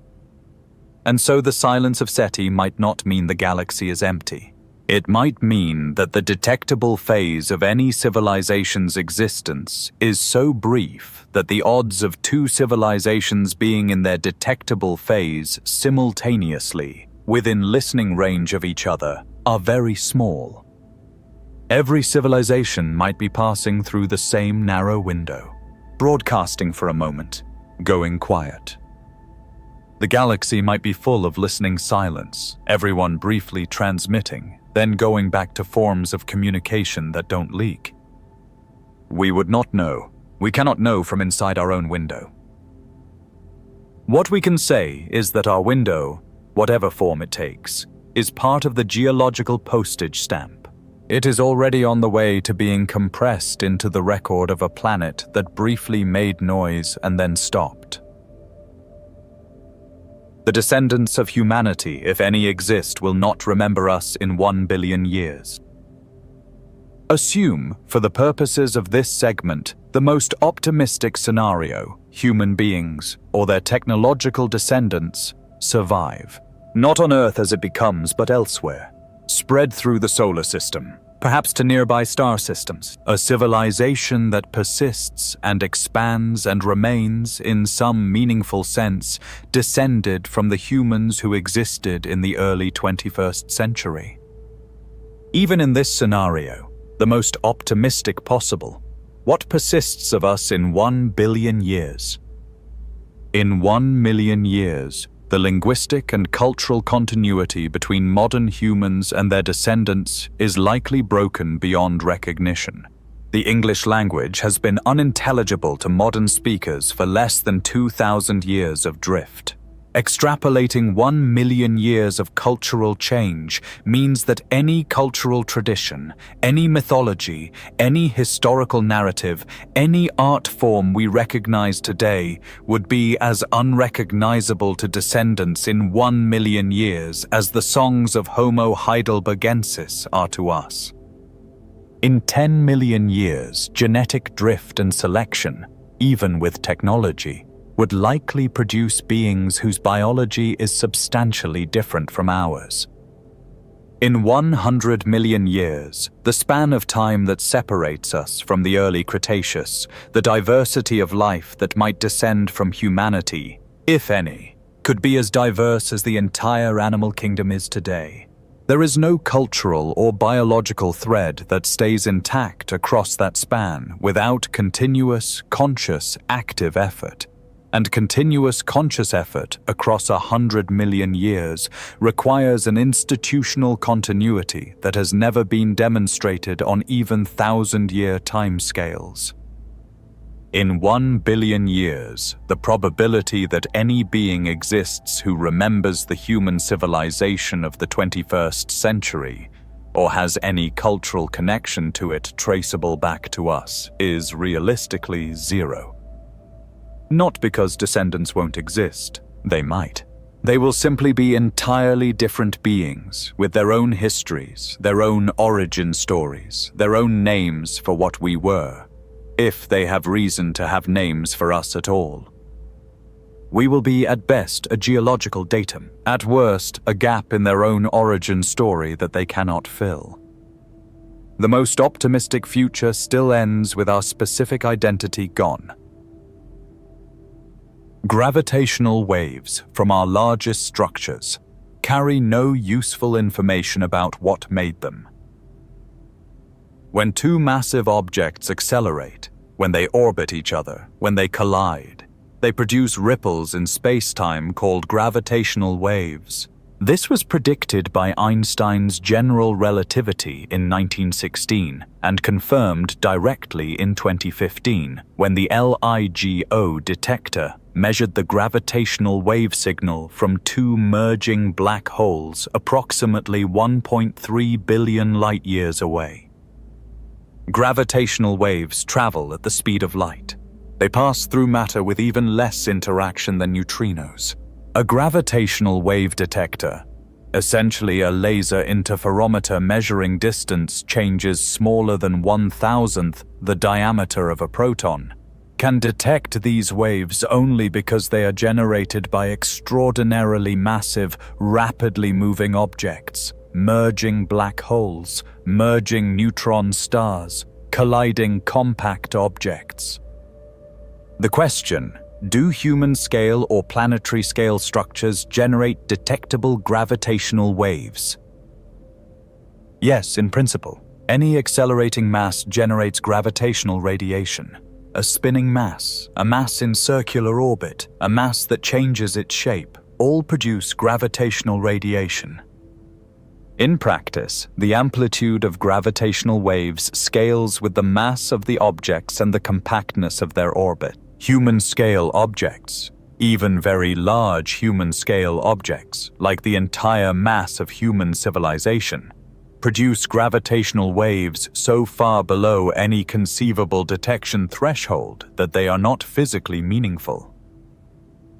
And so the silence of SETI might not mean the galaxy is empty. It might mean that the detectable phase of any civilization's existence is so brief that the odds of two civilizations being in their detectable phase simultaneously, within listening range of each other, are very small. Every civilization might be passing through the same narrow window, broadcasting for a moment, going quiet. The galaxy might be full of listening silence, everyone briefly transmitting, then going back to forms of communication that don't leak. We would not know. We cannot know from inside our own window. What we can say is that our window, whatever form it takes, is part of the geological postage stamp. It is already on the way to being compressed into the record of a planet that briefly made noise and then stopped. The descendants of humanity, if any exist, will not remember us in 1 billion years. Assume, for the purposes of this segment, the most optimistic scenario: human beings, or their technological descendants, survive. Not on Earth as it becomes, but elsewhere. Spread through the solar system, perhaps to nearby star systems. A civilization that persists and expands and remains, in some meaningful sense, descended from the humans who existed in the early 21st century. Even in this scenario, the most optimistic possible, what persists of us in 1 billion years? In 1 million years, the linguistic and cultural continuity between modern humans and their descendants is likely broken beyond recognition. The English language has been unintelligible to modern speakers for less than 2,000 years of drift. Extrapolating 1 million years of cultural change means that any cultural tradition, any mythology, any historical narrative, any art form we recognize today would be as unrecognizable to descendants in 1 million years as the songs of Homo heidelbergensis are to us. In 10 million years, genetic drift and selection, even with technology, would likely produce beings whose biology is substantially different from ours. In 100 million years, the span of time that separates us from the early Cretaceous, the diversity of life that might descend from humanity, if any, could be as diverse as the entire animal kingdom is today. There is no cultural or biological thread that stays intact across that span without continuous, conscious, active effort. And continuous conscious effort across 100 million years requires an institutional continuity that has never been demonstrated on even 1,000-year timescales. In 1 billion years, the probability that any being exists who remembers the human civilization of the 21st century, or has any cultural connection to it traceable back to us, is realistically zero. Not because descendants won't exist, they might. They will simply be entirely different beings with their own histories, their own origin stories, their own names for what we were, if they have reason to have names for us at all. We will be at best a geological datum, at worst a gap in their own origin story that they cannot fill. The most optimistic future still ends with our specific identity gone. Gravitational waves from our largest structures carry no useful information about what made them. When two massive objects accelerate, when they orbit each other, when they collide, they produce ripples in space-time called gravitational waves. This was predicted by Einstein's general relativity in 1916 and confirmed directly in 2015 when the LIGO detector measured the gravitational wave signal from two merging black holes approximately 1.3 billion light-years away. Gravitational waves travel at the speed of light. They pass through matter with even less interaction than neutrinos. A gravitational wave detector, essentially a laser interferometer measuring distance changes smaller than 1,000th the diameter of a proton, can detect these waves only because they are generated by extraordinarily massive, rapidly moving objects, merging black holes, merging neutron stars, colliding compact objects. The question, do human-scale or planetary-scale structures generate detectable gravitational waves? Yes, in principle. Any accelerating mass generates gravitational radiation. A spinning mass, a mass in circular orbit, a mass that changes its shape, all produce gravitational radiation. In practice, the amplitude of gravitational waves scales with the mass of the objects and the compactness of their orbit. Human-scale objects, even very large human-scale objects, like the entire mass of human civilization, produce gravitational waves so far below any conceivable detection threshold that they are not physically meaningful.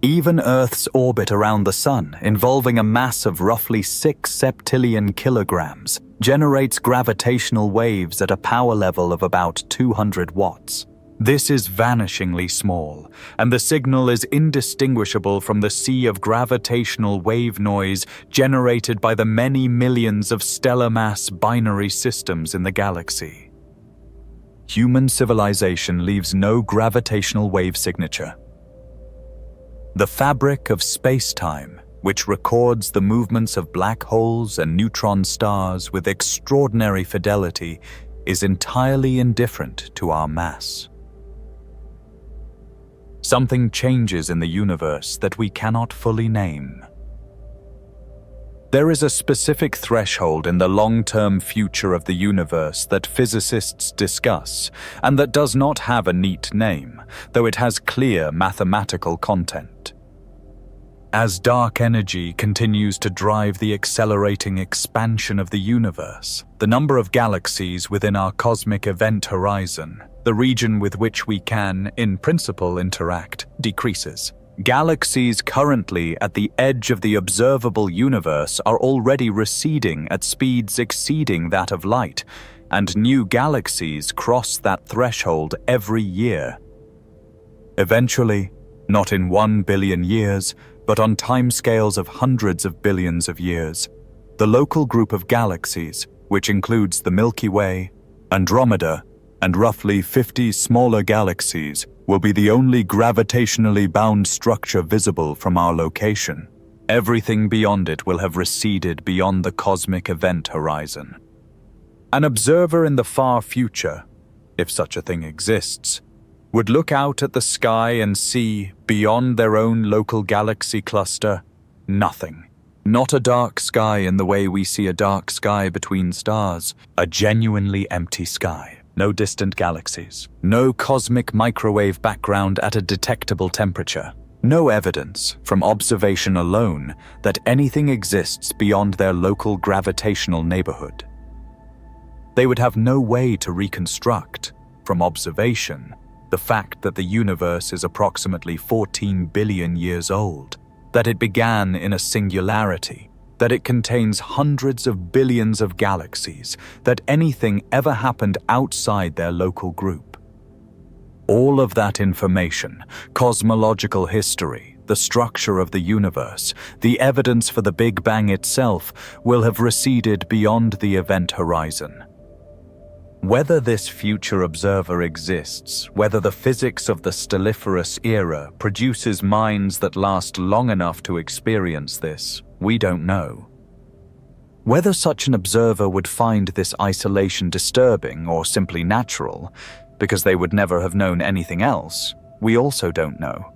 Even Earth's orbit around the Sun, involving a mass of roughly 6 septillion kilograms, generates gravitational waves at a power level of about 200 watts. This is vanishingly small, and the signal is indistinguishable from the sea of gravitational wave noise generated by the many millions of stellar mass binary systems in the galaxy. Human civilization leaves no gravitational wave signature. The fabric of space-time, which records the movements of black holes and neutron stars with extraordinary fidelity, is entirely indifferent to our mass. Something changes in the universe that we cannot fully name. There is a specific threshold in the long-term future of the universe that physicists discuss, and that does not have a neat name, though it has clear mathematical content. As dark energy continues to drive the accelerating expansion of the universe, the number of galaxies within our cosmic event horizon, the region with which we can, in principle, interact, decreases. Galaxies currently at the edge of the observable universe are already receding at speeds exceeding that of light, and new galaxies cross that threshold every year. Eventually, not in 1 billion years, but on timescales of hundreds of billions of years, the local group of galaxies, which includes the Milky Way, Andromeda, and roughly 50 smaller galaxies, will be the only gravitationally bound structure visible from our location. Everything beyond it will have receded beyond the cosmic event horizon. An observer in the far future, if such a thing exists, would look out at the sky and see, beyond their own local galaxy cluster, nothing. Not a dark sky in the way we see a dark sky between stars, a genuinely empty sky. No distant galaxies, no cosmic microwave background at a detectable temperature, no evidence, from observation alone, that anything exists beyond their local gravitational neighborhood. They would have no way to reconstruct, from observation, the fact that the universe is approximately 14 billion years old, that it began in a singularity, that it contains hundreds of billions of galaxies, that anything ever happened outside their local group. All of that information, cosmological history, the structure of the universe, the evidence for the Big Bang itself, will have receded beyond the event horizon. Whether this future observer exists, whether the physics of the stelliferous era produces minds that last long enough to experience this, we don't know. Whether such an observer would find this isolation disturbing or simply natural, because they would never have known anything else, we also don't know.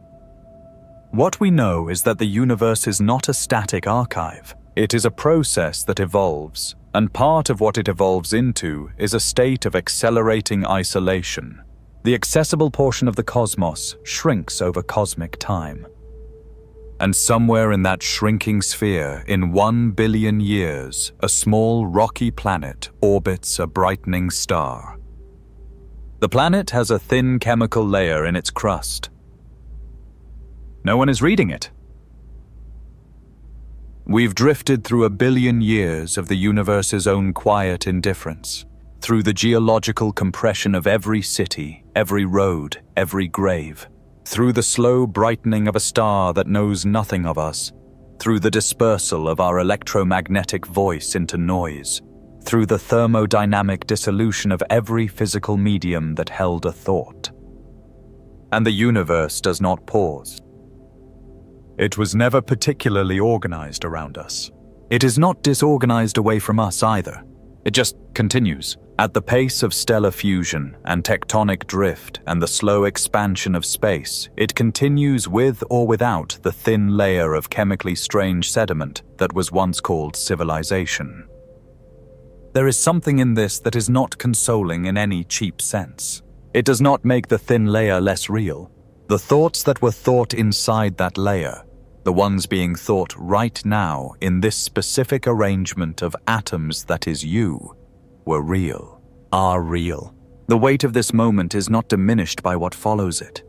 What we know is that the universe is not a static archive. It is a process that evolves, and part of what it evolves into is a state of accelerating isolation. The accessible portion of the cosmos shrinks over cosmic time. And somewhere in that shrinking sphere, in 1 billion years, a small rocky planet orbits a brightening star. The planet has a thin chemical layer in its crust. No one is reading it. We've drifted through 1 billion years of the universe's own quiet indifference, through the geological compression of every city, every road, every grave, through the slow brightening of a star that knows nothing of us, through the dispersal of our electromagnetic voice into noise, through the thermodynamic dissolution of every physical medium that held a thought. And the universe does not pause. It was never particularly organized around us. It is not disorganized away from us either. It just continues. At the pace of stellar fusion and tectonic drift and the slow expansion of space, it continues with or without the thin layer of chemically strange sediment that was once called civilization. There is something in this that is not consoling in any cheap sense. It does not make the thin layer less real. The thoughts that were thought inside that layer, the ones being thought right now in this specific arrangement of atoms that is you, were real, are real. The weight of this moment is not diminished by what follows it.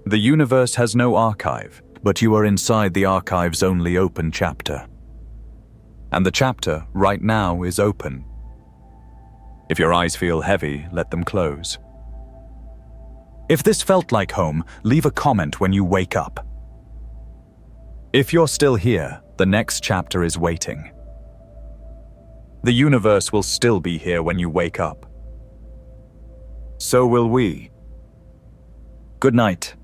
The universe has no archive, but you are inside the archive's only open chapter. And the chapter, right now, is open. If your eyes feel heavy, let them close. If this felt like home, leave a comment when you wake up. If you're still here, the next chapter is waiting. The universe will still be here when you wake up. So will we. Good night.